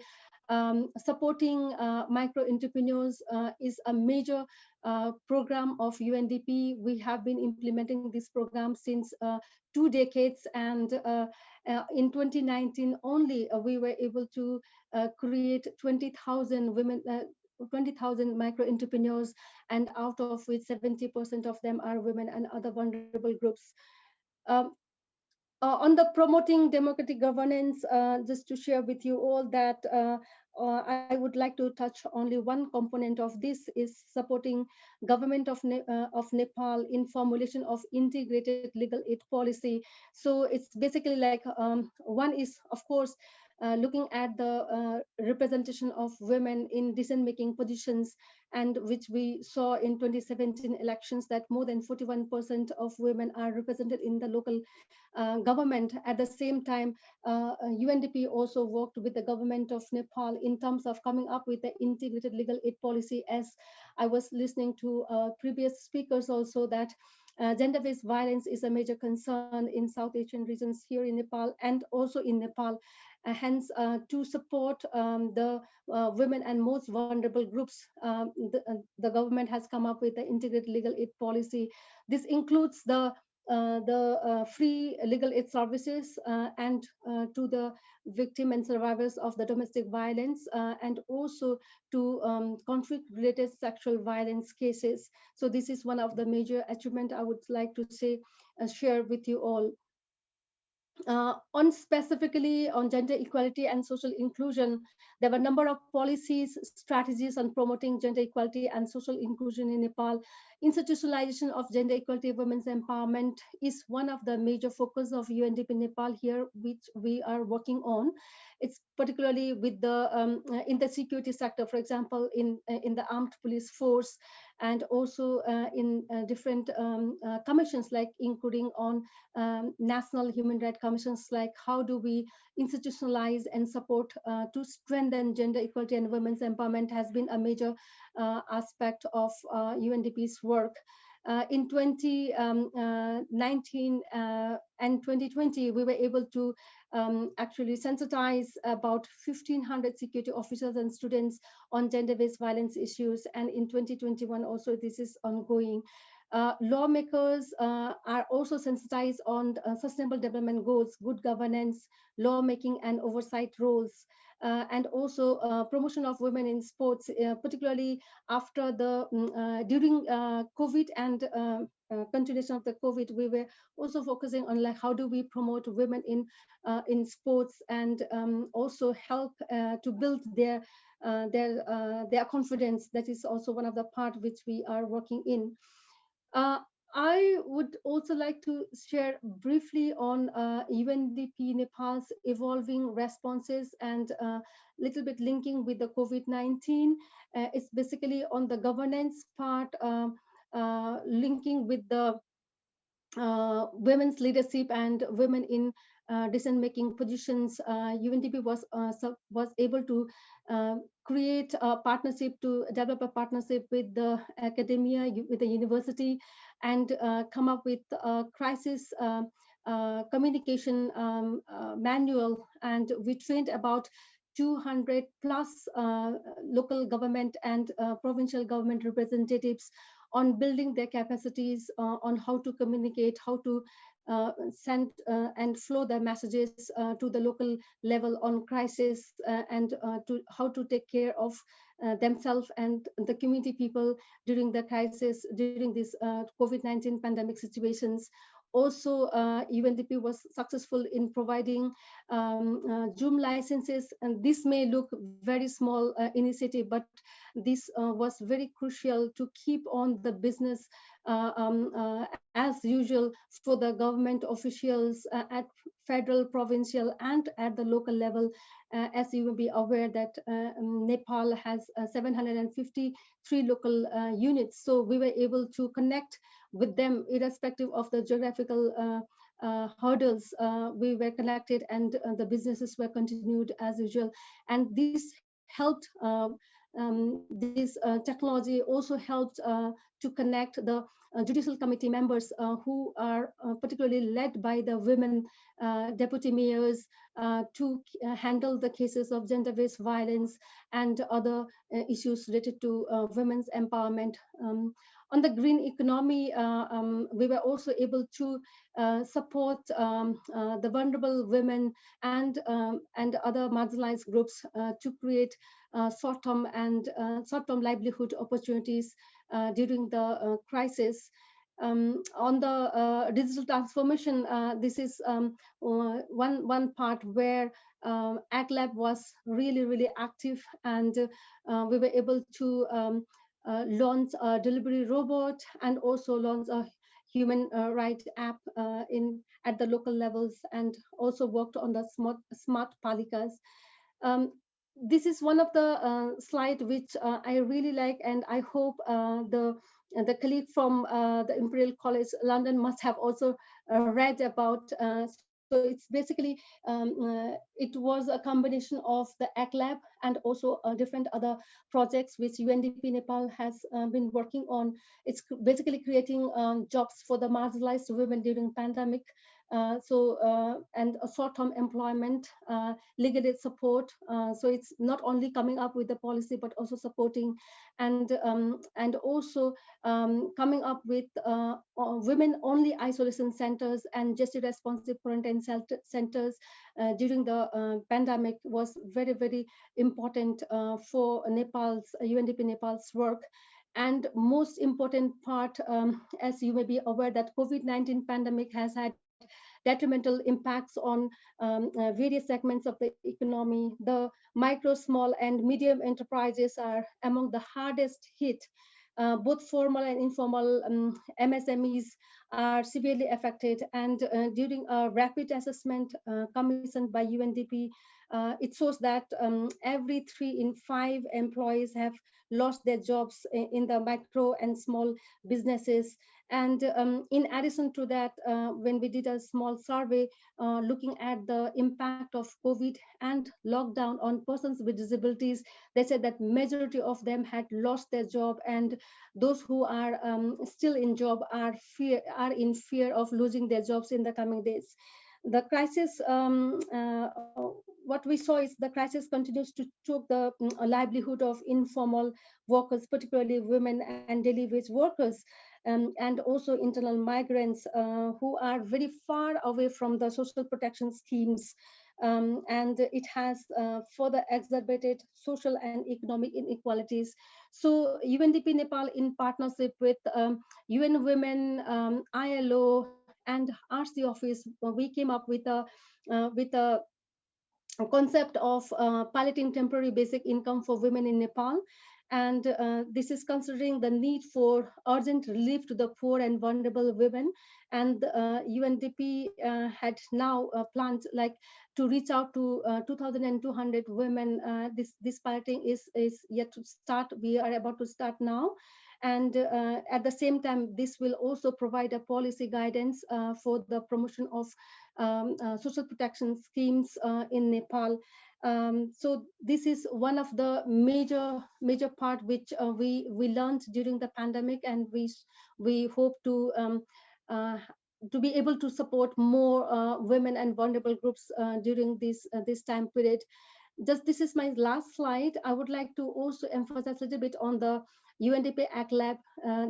supporting micro entrepreneurs is a major program of UNDP. We have been implementing this program since 2 decades, and in 2019 only we were able to create 20,000 women 20,000 micro entrepreneurs, and out of which 70% of them are women and other vulnerable groups. On the promoting democratic governance, just to share with you all that I would like to touch only one component of this is supporting government of Nepal in formulation of integrated legal aid policy. So it's basically like one is, of course, looking at the representation of women in decision-making positions, and which we saw in 2017 elections that more than 41% of women are represented in the local government. At the same time, UNDP also worked with the government of Nepal in terms of coming up with the integrated legal aid policy. As I was listening to previous speakers also, that gender-based violence is a major concern in South Asian regions here in Nepal and also in Nepal. Hence, to support the women and most vulnerable groups, the government has come up with the integrated legal aid policy. This includes the free legal aid services and to the victim and survivors of the domestic violence, and also to conflict-related sexual violence cases. So this is one of the major achievements I would like to say, share with you all. On specifically on gender equality and social inclusion, there were a number of policies, strategies on promoting gender equality and social inclusion in Nepal. Institutionalization of gender equality, women's empowerment is one of the major focus of UNDP Nepal here, which we are working on. It's particularly with the in the security sector, for example, in the armed police force, and also in different commissions, like including on national human rights commissions, like how do we institutionalize and support to strengthen gender equality and women's empowerment has been a major aspect of UNDP's work. In 2019 and 2020, we were able to actually sensitize about 1,500 security officers and students on gender-based violence issues. And in 2021 also, this is ongoing. Lawmakers are also sensitized on sustainable development goals, good governance, lawmaking and oversight roles, and also promotion of women in sports, particularly after the during COVID and continuation of the COVID. We were also focusing on like how do we promote women in sports, and also help to build their confidence. That is also one of the part which we are working in. I would also like to share briefly on UNDP Nepal's evolving responses, and a little bit linking with the COVID-19. It's basically on the governance part, linking with the women's leadership and women in decision-making positions. UNDP was able to create a partnership, to develop a partnership with the academia, with the university, and come up with a crisis communication manual. And we trained about 200 plus local government and provincial government representatives on building their capacities on how to communicate, how to send and flow their messages to the local level on crisis, and to how to take care of themselves and the community people during the crisis, during this COVID-19 pandemic situations. Also, UNDP was successful in providing Zoom licenses, and this may look very small initiative, but this was very crucial to keep on the business as usual for the government officials at federal, provincial, and at the local level. As you will be aware that Nepal has 753 local units, so we were able to connect with them irrespective of the geographical hurdles, we were collected, and the businesses were continued as usual. And this helped, this technology also helped to connect the judicial committee members who are particularly led by the women deputy mayors to handle the cases of gender-based violence and other issues related to women's empowerment. On the green economy, we were also able to support the vulnerable women and other marginalized groups to create short-term and short-term livelihood opportunities during the crisis. On the digital transformation, this is one part where ACLab was really active, and we were able to launch a delivery robot and also launch a human rights app at the local levels, and also worked on the smart palikas. This is one of the slides which I really like, and I hope the colleague from the Imperial College London must have also read about. So it's basically, it was a combination of the ACLab and also different other projects which UNDP Nepal has been working on. It's basically creating jobs for the marginalized women during pandemic. And a short-term employment, legal aid support. So it's not only coming up with the policy, but also supporting, and also coming up with women-only isolation centers and gender responsive quarantine centers during the pandemic was very important for Nepal's UNDP Nepal's work. And most important part, as you may be aware, that COVID-19 pandemic has had detrimental impacts on various segments of the economy. The micro, small, and medium enterprises are among the hardest hit. Both formal and informal MSMEs are severely affected. And during a rapid assessment commissioned by UNDP, it shows that every 3 in 5 employees have lost their jobs in the micro and small businesses. And in addition to that, when we did a small survey looking at the impact of COVID and lockdown on persons with disabilities, they said that majority of them had lost their job, and those who are still in job are in fear of losing their jobs in the coming days. The crisis, what we saw is the crisis continues to choke the livelihood of informal workers, particularly women and daily wage workers, and also internal migrants who are very far away from the social protection schemes. And it has further exacerbated social and economic inequalities. So UNDP Nepal, in partnership with UN Women, ILO, and RC Office, we came up with a concept of piloting temporary basic income for women in Nepal. And this is considering the need for urgent relief to the poor and vulnerable women. And UNDP had now planned to reach out to 2,200 women. This piloting is yet to start. We are about to start now. And at the same time, this will also provide a policy guidance for the promotion of social protection schemes in Nepal. So this is one of the major part which we learned during the pandemic, and we hope to be able to support more women and vulnerable groups during this time period. This is my last slide. I would like to also emphasize a little bit on the UNDP ACLab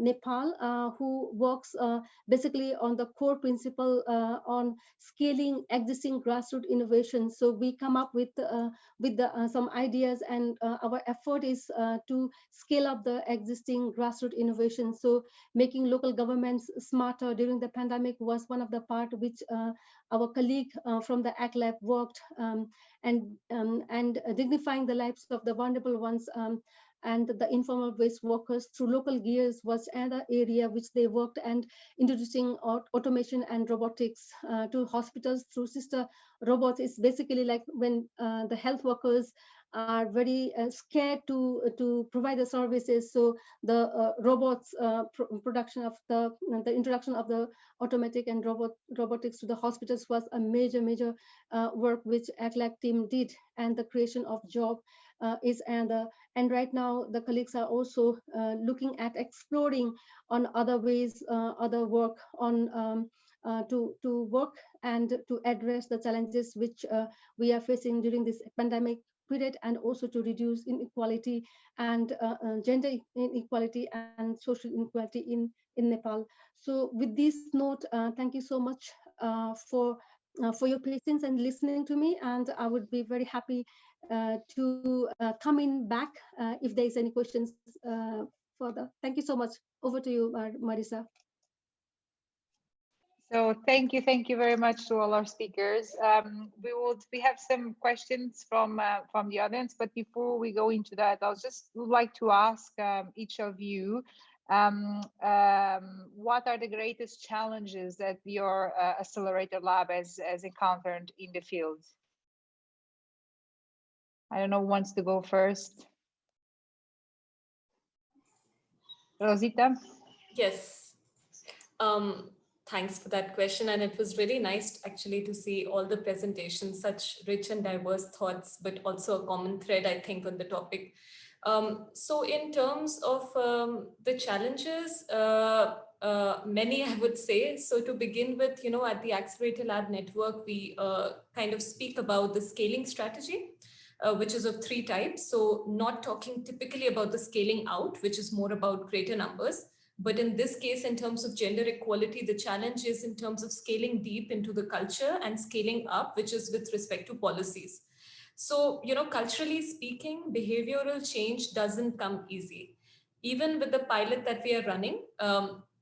Nepal, who works basically on the core principle on scaling existing grassroots innovation. So we come up with some ideas, and our effort is to scale up the existing grassroots innovation. So making local governments smarter during the pandemic was one of the part which our colleague from the ACLab worked, and dignifying the lives of the vulnerable ones and the informal waste workers through local gears was another area which they worked, and introducing automation and robotics to hospitals through sister robots is basically like when the health workers are very scared to provide the services. So the robots production of the introduction of the automatic and robotics to the hospitals was a major work which ACLAC team did, and the creation of job is and right now the colleagues are also looking at exploring on other ways, other work on to work and to address the challenges which we are facing during this pandemic period, and also to reduce inequality and gender inequality and social inequality in Nepal. So with this note, thank you so much for your patience and listening to me, and I would be very happy to come in back if there is any questions further. Thank you so much. Over to you, Marisa. So thank you very much to all our speakers. We have some questions from the audience, but before we go into that, would like to ask each of you, what are the greatest challenges that your Accelerator Lab has encountered in the field? I don't know who wants to go first. Rosita? Yes. Thanks for that question. And it was really nice actually to see all the presentations, such rich and diverse thoughts, but also a common thread, I think, on the topic. So in terms of the challenges, many, I would say. So to begin with, at the Accelerator Lab network, we kind of speak about the scaling strategy, which is of 3 types. So not talking typically about the scaling out, which is more about greater numbers. But in this case, in terms of gender equality, the challenge is in terms of scaling deep into the culture and scaling up, which is with respect to policies. So, culturally speaking, behavioral change doesn't come easy. Even with the pilot that we are running,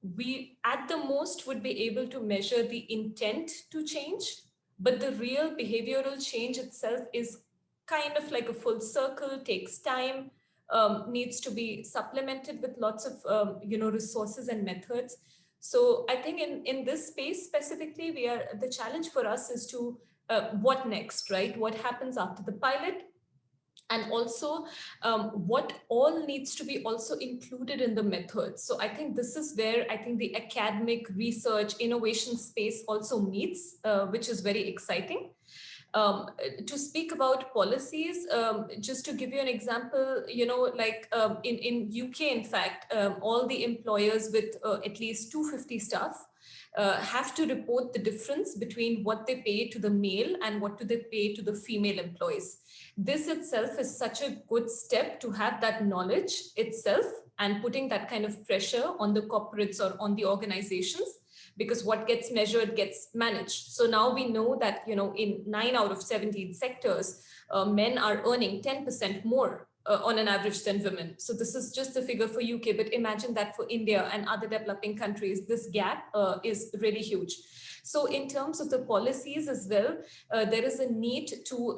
we at the most would be able to measure the intent to change, but the real behavioral change itself is kind of like a full circle, takes time, needs to be supplemented with lots of resources and methods. So I think in this space specifically, the challenge for us is to what next, right? What happens after the pilot? And also what all needs to be also included in the methods. So I think this is where I think the academic research innovation space also meets, which is very exciting. To speak about policies, just to give you an example, in UK, in fact, all the employers with at least 250 staff have to report the difference between what they pay to the male and what do they pay to the female employees. This itself is such a good step to have that knowledge itself and putting that kind of pressure on the corporates or on the organizations, because what gets measured gets managed. So now we know that, in 9 out of 17 sectors, men are earning 10% more on an average than women. So this is just a figure for UK, but imagine that for India and other developing countries, this gap is really huge. So in terms of the policies as well, there is a need to,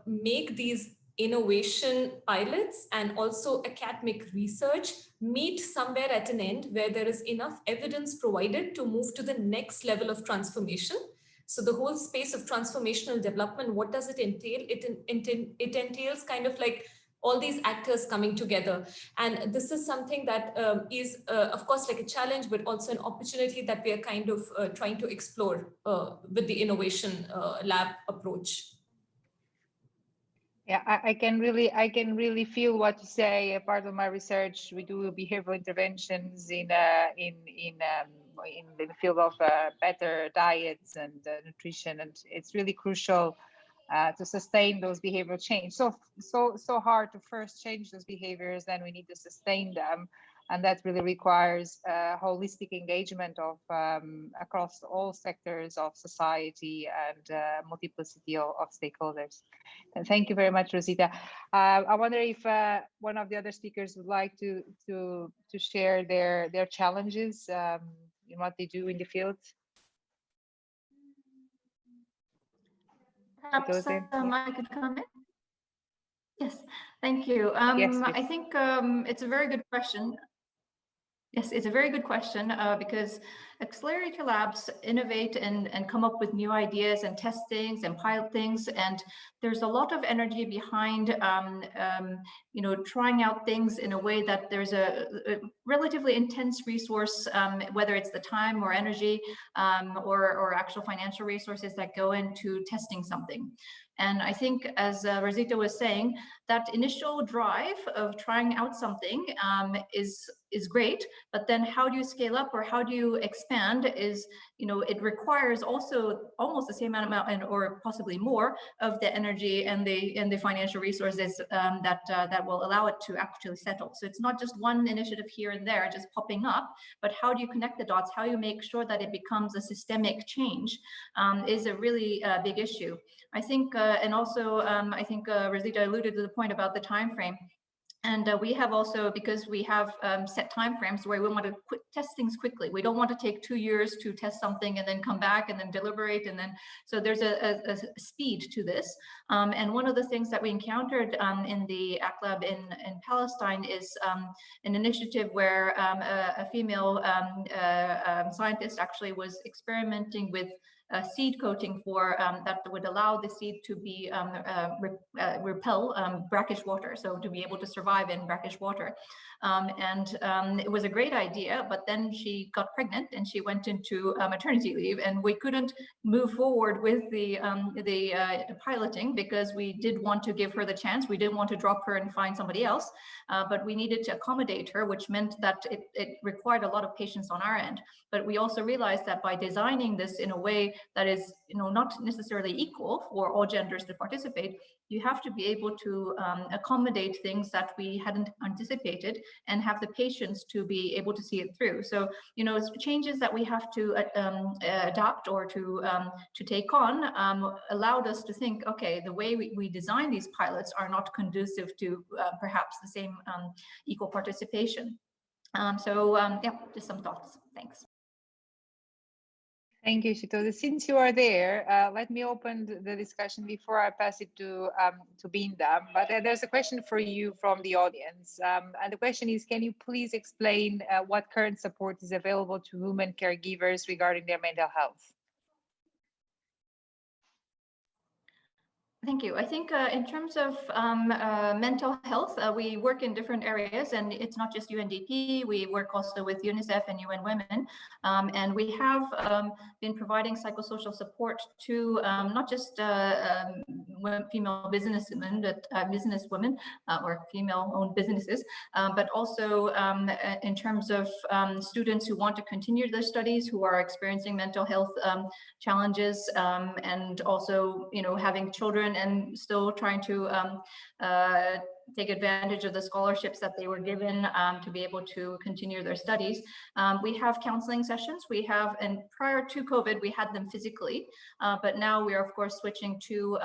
make these innovation pilots and also academic research meet somewhere at an end where there is enough evidence provided to move to the next level of transformation. So the whole space of transformational development, what does it entail? It entails kind of like all these actors coming together. And this is something that is, of course, like a challenge, but also an opportunity that we are kind of trying to explore with the innovation lab approach. Yeah, I can really feel what you say. Part of my research, we do behavioral interventions in the field of better diets and nutrition, and it's really crucial to sustain those behavioral change. So hard to first change those behaviors, then we need to sustain them. And that really requires holistic engagement of across all sectors of society and multiplicity of stakeholders. And thank you very much, Rosita. I wonder if one of the other speakers would like to share their challenges in what they do in the field. Perhaps I could comment. Yes, thank you. Yes, I think it's a very good question. Yes, it's a very good question because Accelerator Labs innovate and come up with new ideas and test things and pilot things. And there's a lot of energy behind, you know, trying out things in a way that there's a relatively intense resource, whether it's the time or energy or actual financial resources that go into testing something. And I think, as Rosita was saying, that initial drive of trying out something is great, but then how do you scale up or how do you expand is, you know, it requires also almost the same amount and or possibly more of the energy and the financial resources that will allow it to actually settle. So it's not just one initiative here and there just popping up, but how do you connect the dots? How do you make sure that it becomes a systemic change is a really big issue. I think, and also I think Rosita alluded to the point about the time frame. And we have also, because we have set timeframes where we want to test things quickly. We don't want to take 2 years to test something and then come back and then deliberate. And then, so there's a speed to this. And one of the things that we encountered in the ACT Lab in Palestine is an initiative where a female scientist actually was experimenting with seed coating for that would allow the seed to be repel brackish water, so to be able to survive in brackish water. It was a great idea, but then she got pregnant and she went into maternity leave, and we couldn't move forward with the piloting because we did want to give her the chance. We didn't want to drop her and find somebody else, but we needed to accommodate her, which meant that it required a lot of patience on our end. But we also realized that by designing this in a way that is, you know, not necessarily equal for all genders to participate, you have to be able to accommodate things that we hadn't anticipated and have the patience to be able to see it through. So, you know, it's changes that we have to adapt or to take on allowed us to think, okay, the way we design these pilots are not conducive to perhaps the same equal participation. Yeah, just some thoughts. Thanks. Thank you, Shito. Since you are there, let me open the discussion before I pass it to Binda. But there's a question for you from the audience. And the question is, can you please explain what current support is available to women caregivers regarding their mental health? Thank you. I think in terms of mental health, we work in different areas, and it's not just UNDP. We work also with UNICEF and UN Women, and we have been providing psychosocial support to not just female businesswomen, but businesswomen or female-owned businesses, but also in terms of students who want to continue their studies, who are experiencing mental health challenges, and also, you know, having children and still trying to take advantage of the scholarships that they were given to be able to continue their studies. We have counseling sessions. We have, and prior to COVID, we had them physically, but now we are, of course, switching to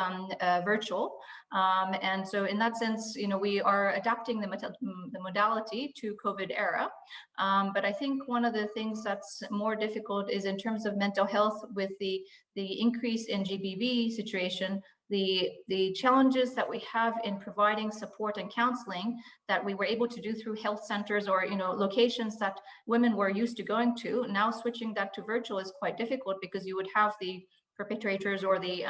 virtual. And so in that sense, you know, we are adapting the modality to COVID era. But I think one of the things that's more difficult is in terms of mental health with the increase in GBV situation, the challenges that we have in providing support and counseling that we were able to do through health centers or, you know, locations that women were used to going to. Now switching that to virtual is quite difficult because you would have the perpetrators or the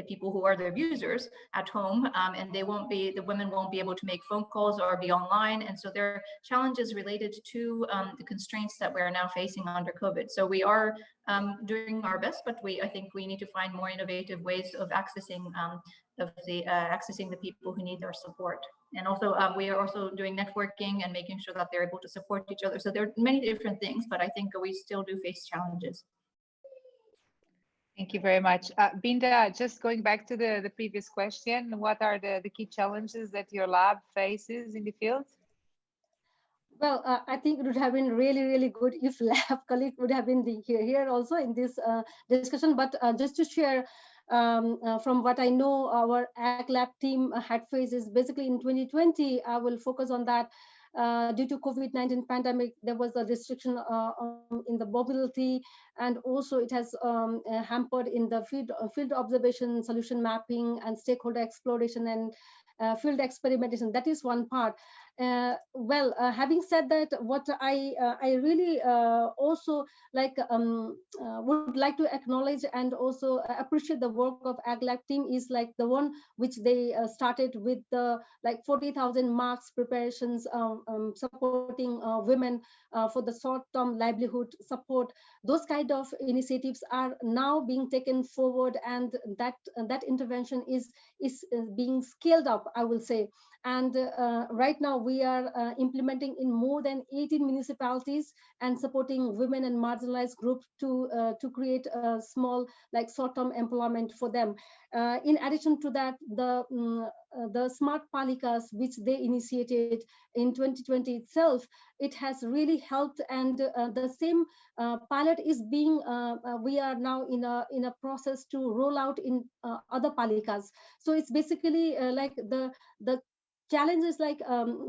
people who are the abusers at home, and the women won't be able to make phone calls or be online, and so there are challenges related to the constraints that we're now facing under COVID. So we are doing our best, but I think we need to find more innovative ways of accessing the people who need our support. And also we are also doing networking and making sure that they're able to support each other. So there are many different things, but I think we still do face challenges. Thank you very much. Binda, just going back to the previous question, what are the key challenges that your lab faces in the field? Well, I think it would have been really, really good if lab colleague would have been here also in this discussion. But just to share from what I know, our ACT Lab team had faced is basically in 2020. I will focus on that. Due to COVID-19 pandemic, there was a restriction in the mobility and also it has hampered in the field observation, solution mapping, and stakeholder exploration and field experimentation. That is one part. Having said that, what I really also would like to acknowledge and also appreciate the work of AgLab team is like the one which they started with the like 40,000 marks preparations, supporting women for the short-term livelihood support. Those kind of initiatives are now being taken forward, and that intervention is being scaled up, I will say. And right now we are implementing in more than 18 municipalities and supporting women and marginalized groups to create a small like short-term employment for them. In addition to that, the smart palikas which they initiated in 2020 itself, it has really helped, and the same pilot is being we are now in a process to roll out in other palikas. So it's basically like the challenge is like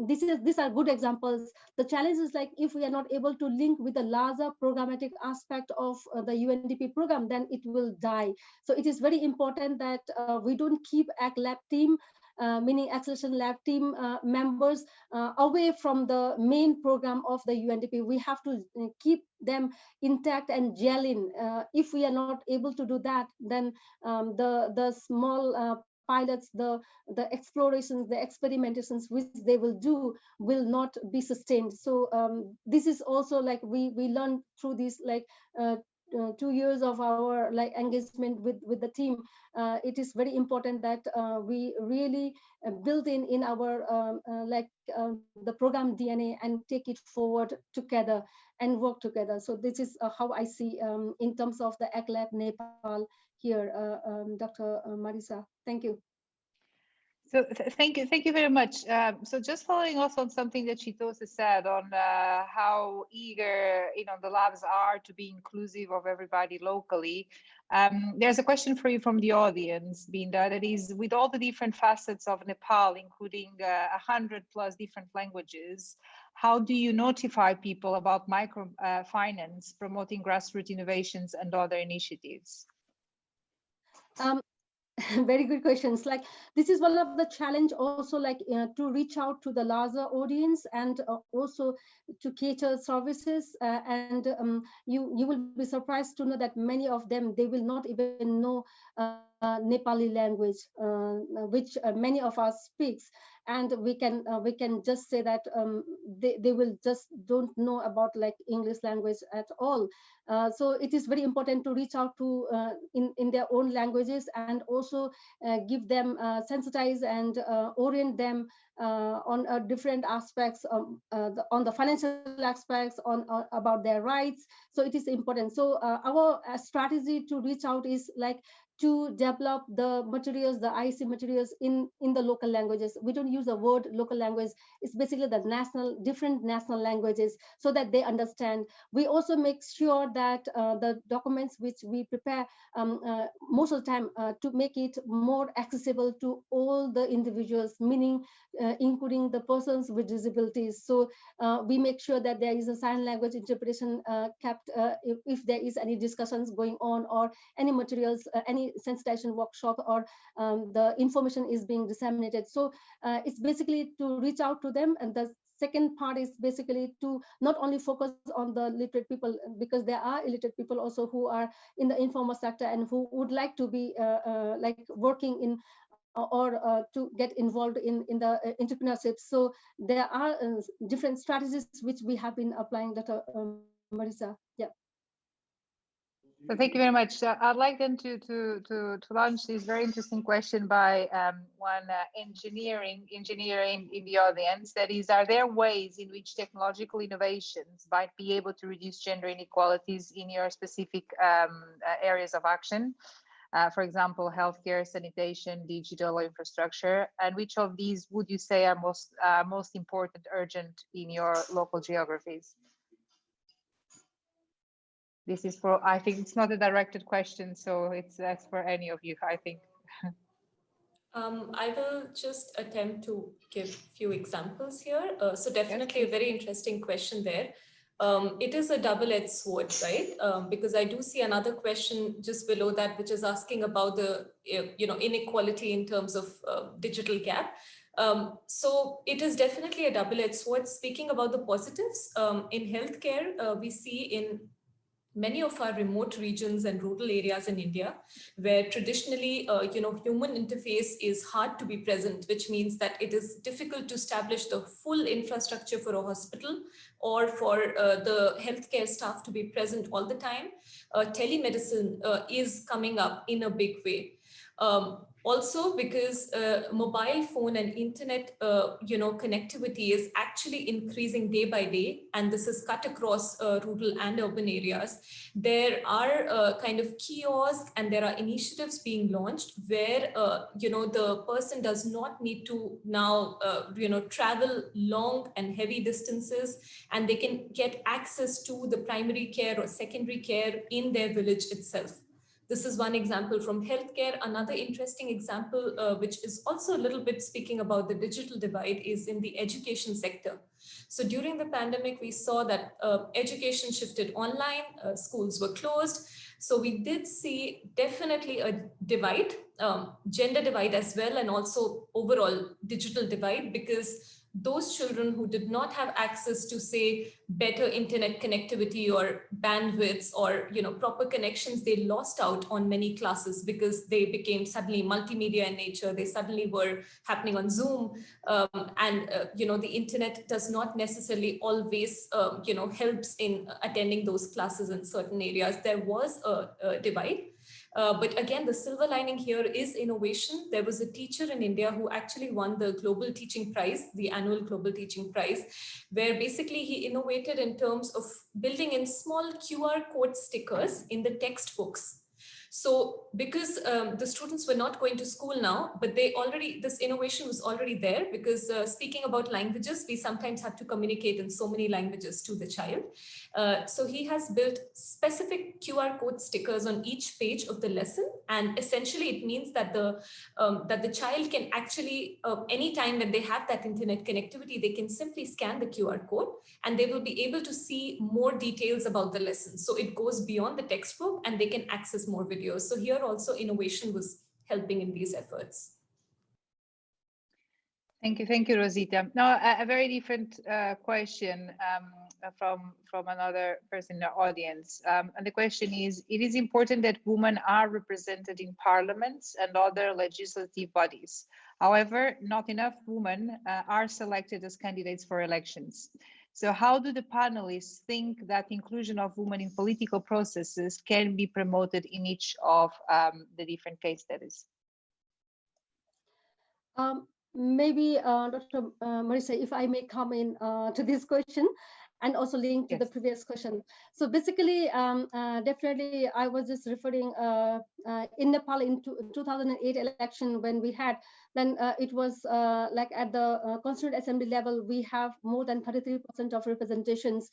these are good examples. The challenge is like if we are not able to link with the larger programmatic aspect of the UNDP program, then it will die. So it is very important that we don't keep AgLab team, meaning Acceleration Lab team members away from the main program of the UNDP. We have to keep them intact and gel in. If we are not able to do that, then the small pilots, the explorations, the experimentations which they will do will not be sustained. So this is also like we learned through this like 2 years of our like engagement with the team. It is very important that we really build in our the program DNA and take it forward together and work together. So this is how I see in terms of the AgLab Nepal here, Dr. Marisa. Thank you. So thank you very much. So just following also on something that Chitose said on how eager the labs are to be inclusive of everybody locally. There's a question for you from the audience, Binda, that is, with all the different facets of Nepal, including 100+ different languages, how do you notify people about microfinance, promoting grassroots innovations and other initiatives? Very good questions. Like this is one of the challenge also, like to reach out to the larger audience and also to cater services. And you will be surprised to know that many of them, they will not even know Nepali language, which many of us speaks. And we can just say that they will just don't know about like English language at all. So it is very important to reach out to in their own languages, and also give them sensitize and orient them on different aspects, on the financial aspects, on about their rights. So it is important. So our strategy to reach out is like to develop the materials, the IC materials in the local languages. We don't use the word local language. It's basically the different national languages, so that they understand. We also make sure that the documents which we prepare most of the time to make it more accessible to all the individuals, meaning including the persons with disabilities. So we make sure that there is a sign language interpretation kept if there is any discussions going on, or any materials, any sensitization workshop, or the information is being disseminated. So it's basically to reach out to them. And the second part is basically to not only focus on the literate people, because there are illiterate people also who are in the informal sector and who would like to be like working in or to get involved in the entrepreneurship. So there are different strategies which we have been applying, Dr. Marisa. Yeah. So thank you very much. I'd like then to launch this very interesting question by one engineering in the audience. That is, are there ways in which technological innovations might be able to reduce gender inequalities in your specific areas of action? For example, healthcare, sanitation, digital infrastructure, and which of these would you say are most important, urgent in your local geographies? This is for, I think it's not a directed question, so that's for any of you, I think. I will just attempt to give a few examples here. So definitely a very interesting question there. it is a double-edged sword, right? Because I do see another question just below that, which is asking about the inequality in terms of digital gap. So it is definitely a double-edged sword. Speaking about the positives, in healthcare, we see in many of our remote regions and rural areas in India, where traditionally, human interface is hard to be present, which means that it is difficult to establish the full infrastructure for a hospital or for the healthcare staff to be present all the time. Telemedicine is coming up in a big way. Also because mobile phone and internet, connectivity is actually increasing day by day, and this is cut across rural and urban areas. There are kind of kiosks and there are initiatives being launched where, the person does not need to now, travel long and heavy distances, and they can get access to the primary care or secondary care in their village itself. This is one example from healthcare. Another interesting example, which is also a little bit speaking about the digital divide, is in the education sector. So during the pandemic, we saw that education shifted online, schools were closed. So we did see definitely a divide, gender divide as well, and also overall digital divide, because those children who did not have access to, say, better internet connectivity or bandwidths or proper connections, they lost out on many classes because they became suddenly multimedia in nature. They suddenly were happening on Zoom, and the internet does not necessarily always helps in attending those classes in certain areas. There was a divide. But again, the silver lining here is innovation. There was a teacher in India who actually won the Global Teaching Prize, the annual Global Teaching Prize, where basically he innovated in terms of building in small QR code stickers in the textbooks. So because the students were not going to school now, but this innovation was already there, because speaking about languages, we sometimes have to communicate in so many languages to the child. So he has built specific QR code stickers on each page of the lesson. And essentially it means that the child can actually, anytime that they have that internet connectivity, they can simply scan the QR code and they will be able to see more details about the lesson. So it goes beyond the textbook and they can access more videos. So here also innovation was helping in these efforts. Thank you, Rosita. Now, a very different question from another person in the audience. And the question is, it is important that women are represented in parliaments and other legislative bodies. However, not enough women are selected as candidates for elections. So how do the panelists think that inclusion of women in political processes can be promoted in each of the different case studies? Maybe Dr. Marisa, if I may come in to this question and also link to the previous question. So basically, definitely, I was just referring in Nepal in 2008 election when we had, then it was like at the Constituent Assembly level, we have more than 33% of representations.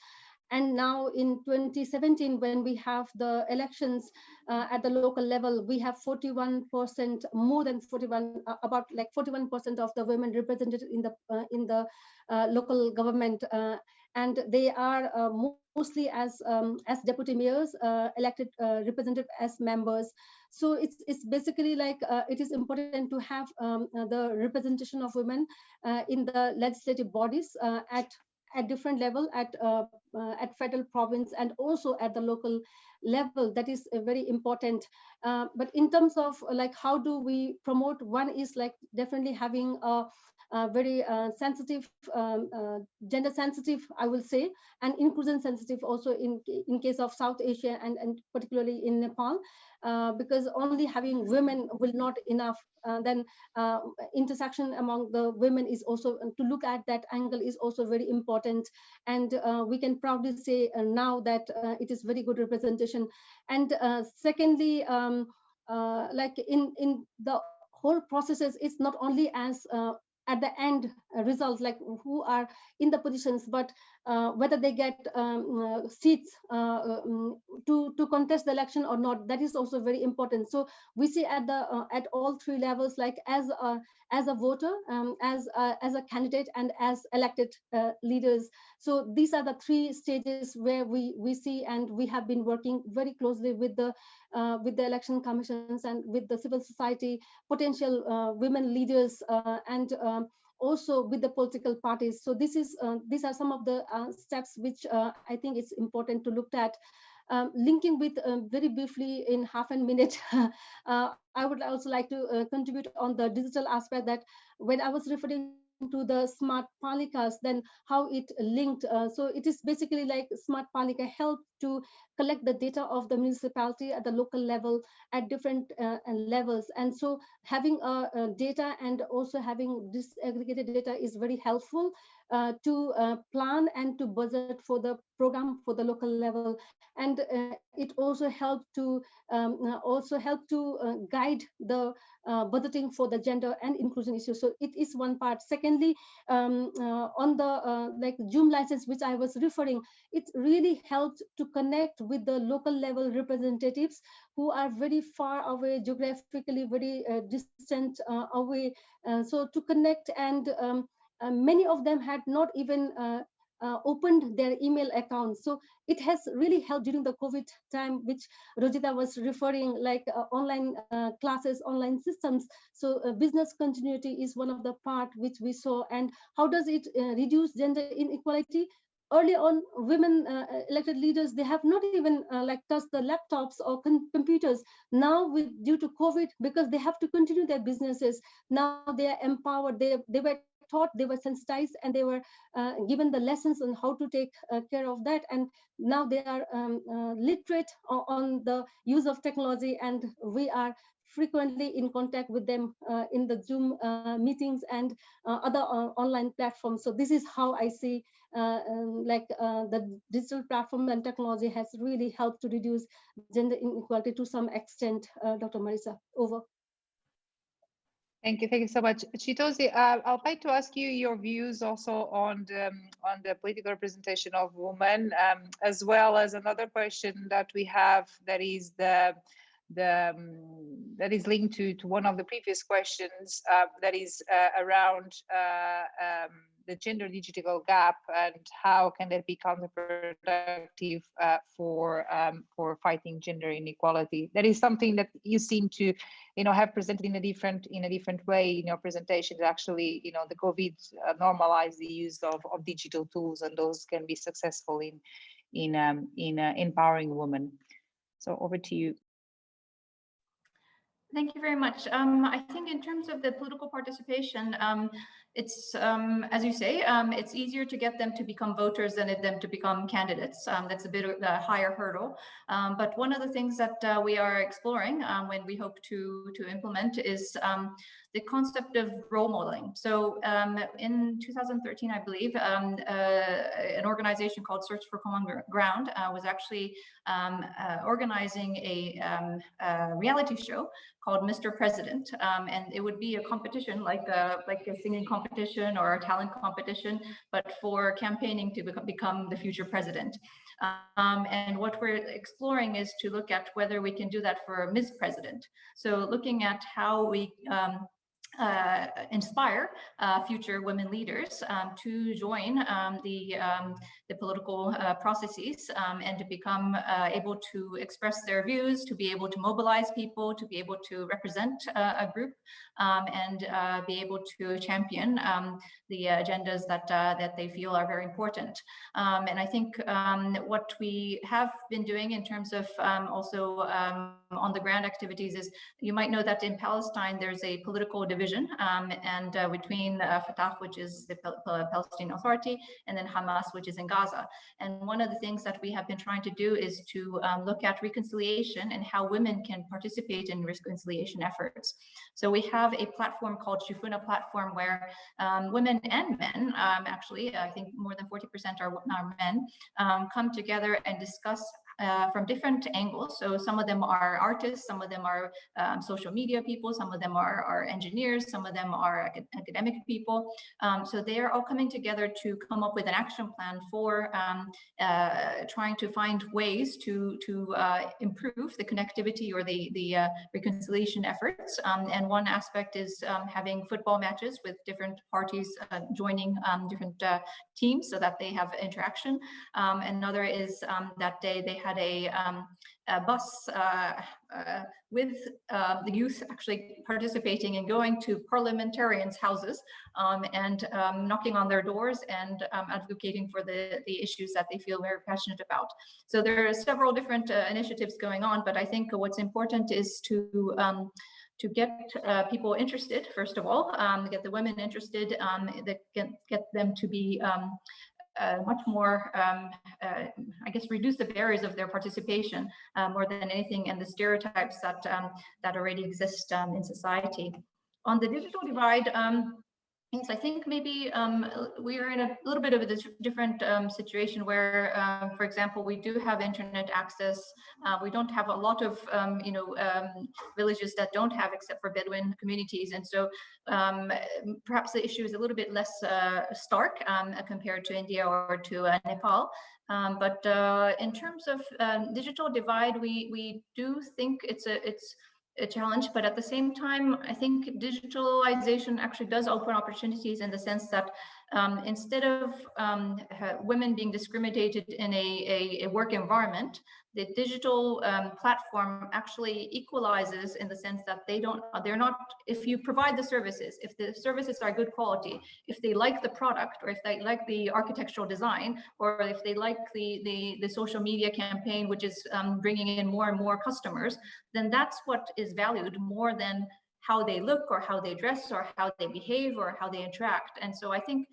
And now in 2017, when we have the elections at the local level, we have 41%, more than 41, about like 41% of the women represented in the local government, and they are mostly as deputy mayors, elected, represented as members. So it's basically like it is important to have the representation of women in the legislative bodies at different level, at federal, province, and also at the local level. That is very important. But in terms of like how do we promote, one is like definitely having a very sensitive, gender sensitive, I will say, and inclusion sensitive also in case of South Asia and particularly in Nepal, because only having women will not enough. Then intersection among the women is also, to look at that angle is also very important. And we can proudly say now that it is very good representation. And secondly, like in the whole processes, it's not only as at the end results, like who are in the positions, but whether they get seats to contest the election or not, that is also very important. So we see at the at all three levels, like as a voter, as a candidate, and as elected leaders. So these are the three stages where we see, and we have been working very closely with the election commissions and with the civil society, potential women leaders, and also with the political parties. So this is these are some of the steps which I think it's important to look at. Linking with very briefly in half a minute, I would also like to contribute on the digital aspect, that when I was referring to the smart palikas, then how it linked. So it is basically like smart palika help to collect the data of the municipality at the local level at different levels. And so having data and also having disaggregated data is very helpful to plan and to budget for the program for the local level. And it also helped to guide the budgeting for the gender and inclusion issues. So it is one part. Secondly, on the like Zoom license, which I was referring, it really helped to connect with the local level representatives who are very far away, geographically very distant away. So to connect, and many of them had not even opened their email accounts. So it has really helped during the COVID time, which Rojita was referring, like online classes, online systems. So business continuity is one of the part which we saw. And how does it reduce gender inequality? Early on, women elected leaders, they have not even like touched the laptops or computers. Now, due to COVID, because they have to continue their businesses, now they are empowered. They were taught, they were sensitized, and they were given the lessons on how to take care of that. And now they are literate on the use of technology, and we are frequently in contact with them in the Zoom meetings and other online platforms. So this is how I see the digital platform and technology has really helped to reduce gender inequality to some extent. Dr. Marisa, over. Thank you so much, Chitosi. I'd like to ask you your views also on the political representation of women, as well as another question that we have, that is that is linked to one of the previous questions, that is around the gender digital gap, and how can that be counterproductive for fighting gender inequality. That is something that you seem to have presented in a different way in your presentations. Actually, the COVID normalized the use of digital tools, and those can be successful in empowering women. So over to you. Thank you very much. I think in terms of the political participation, it's, as you say, it's easier to get them to become voters than them to become candidates. That's a bit of a higher hurdle. But one of the things that we are exploring when we hope to implement is the concept of role modeling. So in 2013, I believe, an organization called Search for Common Ground was actually organizing a reality show called Mr. President, and it would be a competition like a singing competition or a talent competition, but for campaigning to become the future president. And what we're exploring is to look at whether we can do that for Ms. President. So looking at how we inspire future women leaders to join the political processes and to become able to express their views, to be able to mobilize people, to be able to represent a group, and be able to champion the agendas that they feel are very important. And I think what we have been doing in terms of also on the ground activities is, you might know that in Palestine there's a political division and between Fatah, which is the Palestinian Authority, and then Hamas, which is in Gaza. And one of the things that we have been trying to do is to look at reconciliation and how women can participate in reconciliation efforts. So we have a platform called Shufuna platform where women and men, actually, I think more than 40% are men, come together and discuss from different angles. So some of them are artists, some of them are social media people, some of them are engineers, some of them are academic people. So they are all coming together to come up with an action plan for trying to find ways to improve the connectivity or the reconciliation efforts. And one aspect is having football matches with different parties joining different teams so that they have interaction. Another is that day they had a bus with the youth actually participating and going to parliamentarians' houses and knocking on their doors and advocating for the issues that they feel very passionate about. So there are several different initiatives going on, but I think what's important is to get people interested, first of all, get the women interested, get them to be much more, I guess, reduce the barriers of their participation more than anything, and the stereotypes that that already exist in society. On the digital divide, yes, I think maybe we are in a little bit of a different situation where, for example, we do have internet access. We don't have a lot of, villages that don't have, except for Bedouin communities. And so perhaps the issue is a little bit less stark compared to India or to Nepal. But in terms of digital divide, we do think it's a challenge, but at the same time, I think digitalization actually does open opportunities in the sense that instead of women being discriminated in a work environment, the digital platform actually equalizes in the sense that they're not, if you provide the services, if the services are good quality, if they like the product, or if they like the architectural design, or if they like the social media campaign, which is bringing in more and more customers, then that's what is valued more than how they look or how they dress or how they behave or how they interact. And so I think,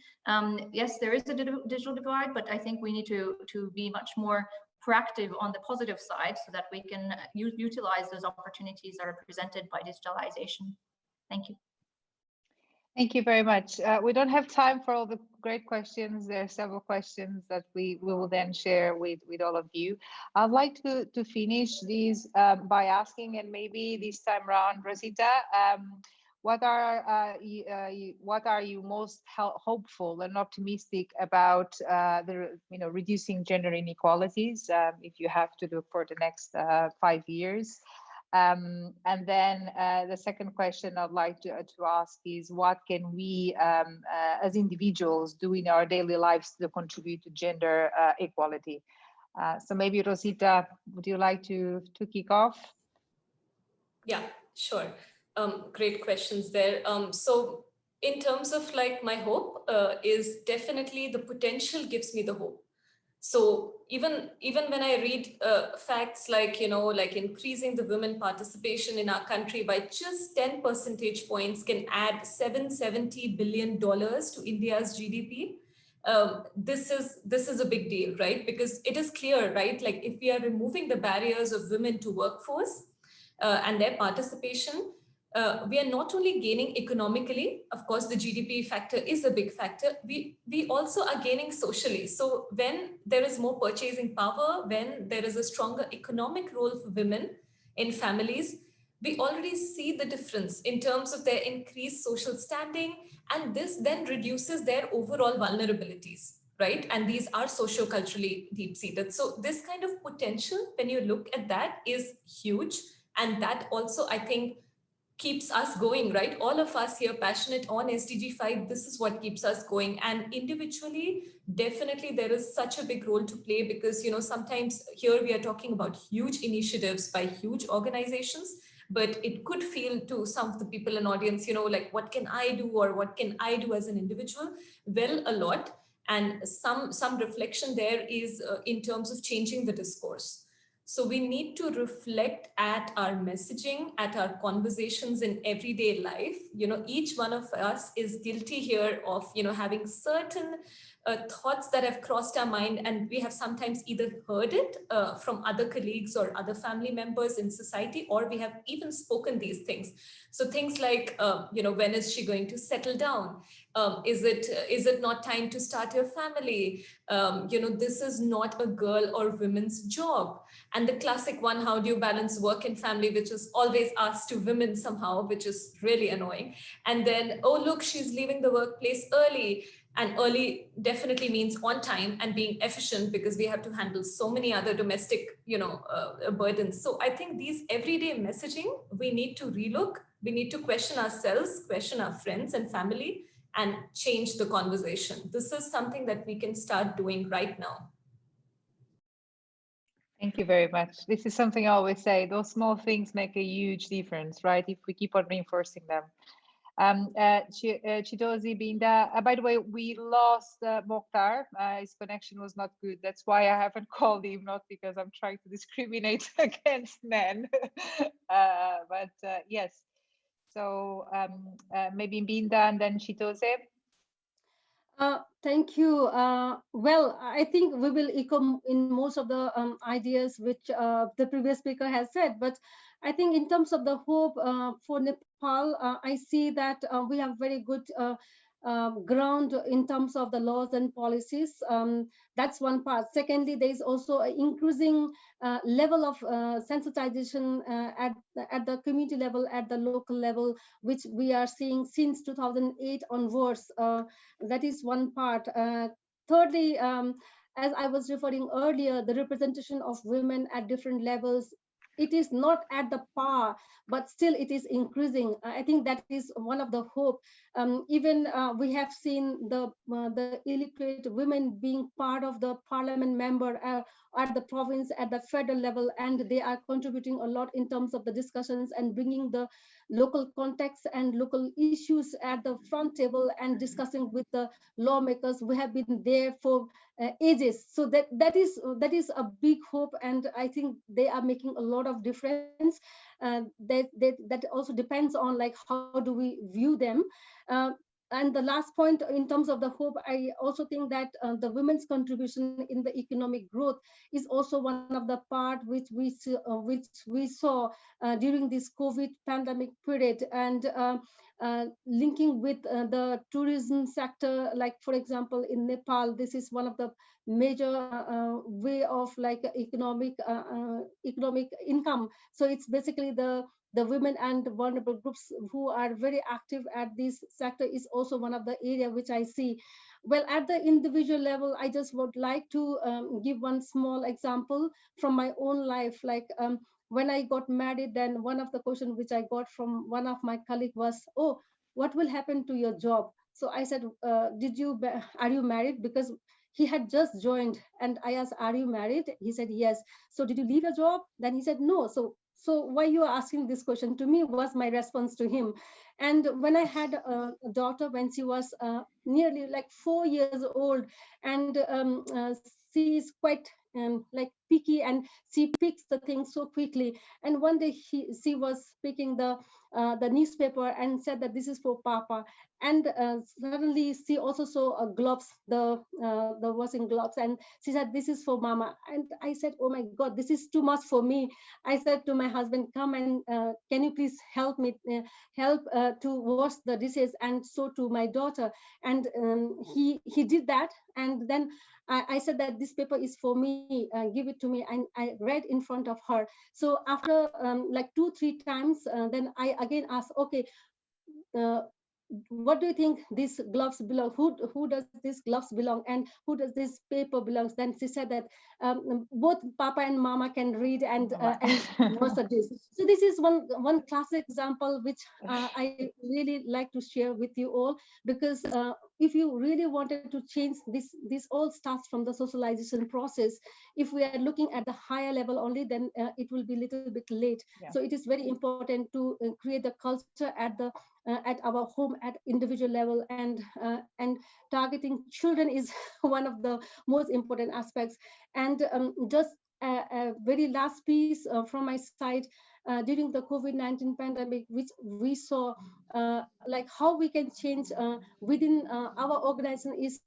yes, there is a digital divide, but I think we need to be much more proactive on the positive side so that we can utilize those opportunities that are presented by digitalization. Thank you. Thank you very much. We don't have time for all the great questions. There are several questions that we will then share with all of you. I'd like to finish these by asking, and maybe this time around, Rosita, what are you most hopeful and optimistic about reducing gender inequalities if you have to look for the next 5 years? And then the second question I'd like to ask is, what can we as individuals do in our daily lives to contribute to gender equality? So maybe Rosita, would you like to kick off? Yeah, sure. Great questions there. So in terms of like my hope is definitely the potential gives me the hope. So even when I read facts like, like increasing the women participation in our country by just 10 percentage points can add $770 billion to India's GDP. This is a big deal, right? Because it is clear, right? Like if we are removing the barriers of women to workforce and their participation, we are not only gaining economically, of course, the GDP factor is a big factor, we also are gaining socially. So when there is more purchasing power, when there is a stronger economic role for women in families, we already see the difference in terms of their increased social standing, and this then reduces their overall vulnerabilities, right? And these are socio-culturally deep-seated. So this kind of potential, when you look at that, is huge. And that also, I think, keeps us going, right? All of us here passionate on SDG 5, this is what keeps us going. And individually, definitely there is such a big role to play because, sometimes here we are talking about huge initiatives by huge organizations, but it could feel to some of the people in audience, like what can I do or what can I do as an individual? Well, a lot. And some reflection there is in terms of changing the discourse. So we need to reflect at our messaging, at our conversations in everyday life. Each one of us is guilty here of, having certain thoughts that have crossed our mind, and we have sometimes either heard it from other colleagues or other family members in society, or we have even spoken these things. So things like, when is she going to settle down? Is it not time to start your family? This is not a girl or women's job. And the classic one, how do you balance work and family, which is always asked to women somehow, which is really annoying. And then, oh, look, she's leaving the workplace early. And early definitely means on time and being efficient, because we have to handle so many other domestic, burdens. So I think these everyday messaging, we need to relook. We need to question ourselves, question our friends and family, and change the conversation. This is something that we can start doing right now. Thank you very much. This is something I always say, those small things make a huge difference, right? If we keep on reinforcing them. Chidozi Binda, by the way, we lost Mokhtar. His connection was not good. That's why I haven't called him, not because I'm trying to discriminate against men. But yes, so maybe Binda and then Chidozi. Thank you. Well, I think we will echo in most of the ideas which the previous speaker has said, but I think in terms of the hope for Nepal, I see that we have very good ground in terms of the laws and policies. That's one part. Secondly, there is also an increasing level of sensitization at the community level, at the local level, which we are seeing since 2008 onwards. That is one part. Thirdly, as I was referring earlier, the representation of women at different levels, it is not at the par, but still it is increasing. I think that is one of the hope. Even we have seen the illiterate women being part of the parliament member at the province, at the federal level, and they are contributing a lot in terms of the discussions and bringing the local context and local issues at the front table and discussing with the lawmakers. We have been there for ages, so that is a big hope, and I think they are making a lot of difference. That also depends on like how do we view them. And the last point in terms of the hope, I also think that the women's contribution in the economic growth is also one of the part which we saw during this COVID pandemic period, and linking with the tourism sector, like for example in Nepal, this is one of the major way of like economic income. So it's basically the women and vulnerable groups who are very active at this sector is also one of the area which I see. Well, at the individual level, I just would like to give one small example from my own life. Like when I got married, then one of the questions which I got from one of my colleagues was, oh, what will happen to your job? So I said, are you married? Because he had just joined, and I asked, are you married? He said, yes. So did you leave your job? Then he said, no. So why you are asking this question to me was my response to him. And when I had a daughter, when she was nearly like 4 years old, and she is quite like picky, and she picks the things so quickly. And one day she was picking the newspaper and said that this is for Papa. And suddenly she also saw gloves, the washing gloves, and she said, this is for Mama. And I said, oh my God, this is too much for me. I said to my husband, come and can you please help me to wash the dishes, and so to my daughter. And he did that. And then I said that this paper is for me, give it to me. And I read in front of her. So after like 2-3 times, then I again asked, okay, what do you think these gloves belong? Who does these gloves belong, and who does this paper belongs? Then she said that both Papa and Mama can read and wash the dish. So this is one classic example which I really like to share with you all, because if you really wanted to change this all starts from the socialization process. If we are looking at the higher level only, then it will be a little bit late. Yeah. So it is very important to create the culture at our home, at individual level, and targeting children is one of the most important aspects. And just a very last piece from my side, during the COVID-19 pandemic, which we saw like how we can change within our organization is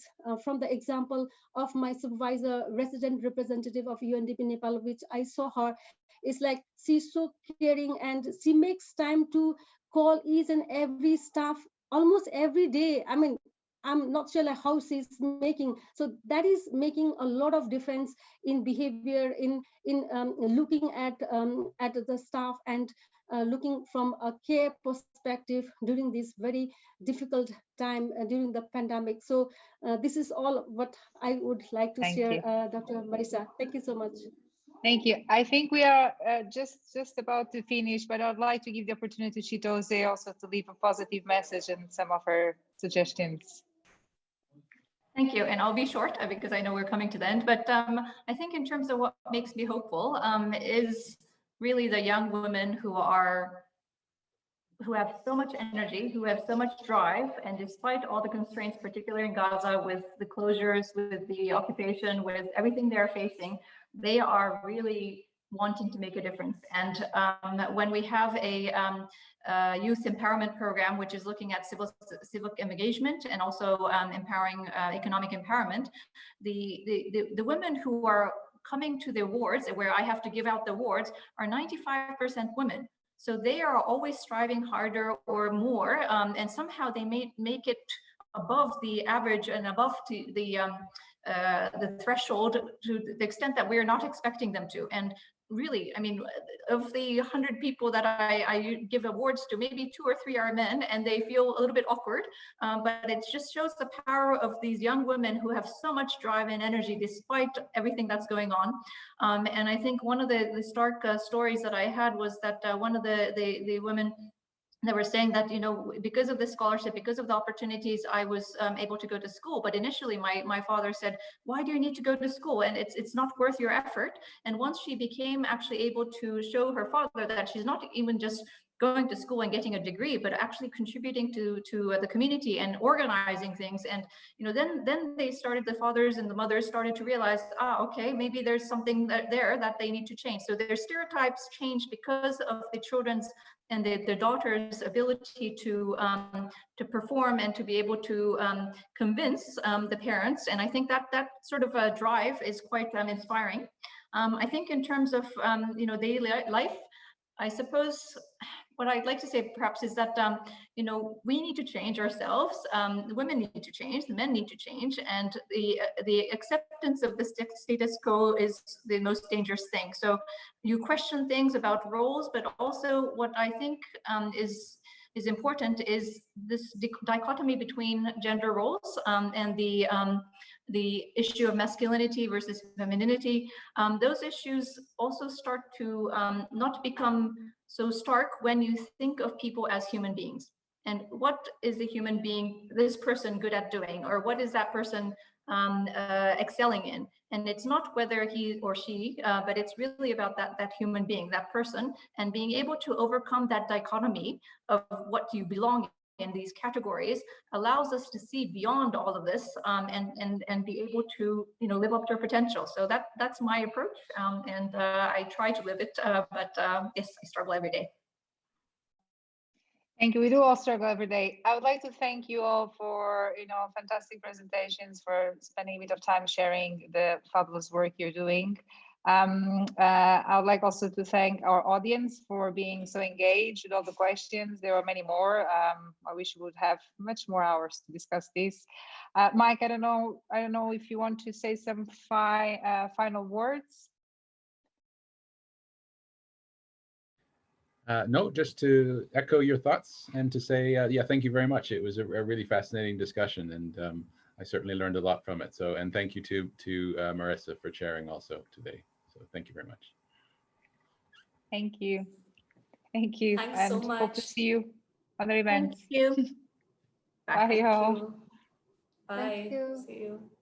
from the example of my supervisor, resident representative of UNDP Nepal, which I saw her. It's like she's so caring, and she makes time to call each and every staff almost every day. I mean, I'm not sure like how she's making. So that is making a lot of difference in behavior, in looking at the staff, and looking from a care perspective during this very difficult time during the pandemic. So this is all what I would like to Thank share, you. Dr. Marisa. Thank you so much. Thank you. I think we are just about to finish, but I'd like to give the opportunity to Chitose also to leave a positive message and some of her suggestions. Thank you, and I'll be short because I know we're coming to the end, but I think in terms of what makes me hopeful is really the young women who have so much energy, who have so much drive, and despite all the constraints, particularly in Gaza, with the closures, with the occupation, with everything they're facing, they are really wanting to make a difference. And when we have a youth empowerment program, which is looking at civic engagement and also empowering economic empowerment, the women who are coming to the awards, where I have to give out the awards, are 95% women. So they are always striving harder or more, and somehow they make it above the average and above the threshold to the extent that we're not expecting them to. And really, I mean, of the 100 people that I give awards to, maybe 2 or 3 are men, and they feel a little bit awkward, but it just shows the power of these young women who have so much drive and energy despite everything that's going on. And I think one of the stark stories that I had was that one of the women, they were saying that, you know, because of the scholarship, because of the opportunities, I was able to go to school. But initially, my father said, "Why do you need to go to school? And it's not worth your effort." And once she became actually able to show her father that she's not even just going to school and getting a degree, but actually contributing to the community and organizing things, and you know, then they started, the fathers and the mothers started to realize, okay, maybe there's something there that they need to change. So their stereotypes change because of the children's and the daughter's ability to perform and to be able to convince the parents. And I think that sort of a drive is quite inspiring. I think in terms of you know, daily life, I suppose what I'd like to say perhaps is that you know, we need to change ourselves. The women need to change, the men need to change, and the acceptance of the status quo is the most dangerous thing. So you question things about roles, but also what I think is important is this dichotomy between gender roles and the issue of masculinity versus femininity. Those issues also start to not become so stark when you think of people as human beings. And what is a human being, this person, good at doing, or what is that person excelling in? And it's not whether he or she, but it's really about that human being, that person, and being able to overcome that dichotomy of what you belong in these categories allows us to see beyond all of this and be able to, you know, live up to our potential. So that's my approach, and I try to live it, but yes, I struggle every day. Thank you. We do all struggle every day. I would like to thank you all for, you know, fantastic presentations, for spending a bit of time sharing the fabulous work you're doing. I would like also to thank our audience for being so engaged with all the questions. There are many more. I wish we would have much more hours to discuss this. Mike, I don't know if you want to say some final words. No, just to echo your thoughts and to say, yeah, thank you very much. It was a really fascinating discussion, and I certainly learned a lot from it. So, and thank you to Marisa for chairing also today. So thank you very much. Thank you. Thank you. Thanks and so much. Hope to see you on other events. Thank you. Bye, all. Bye. Thank you. See you.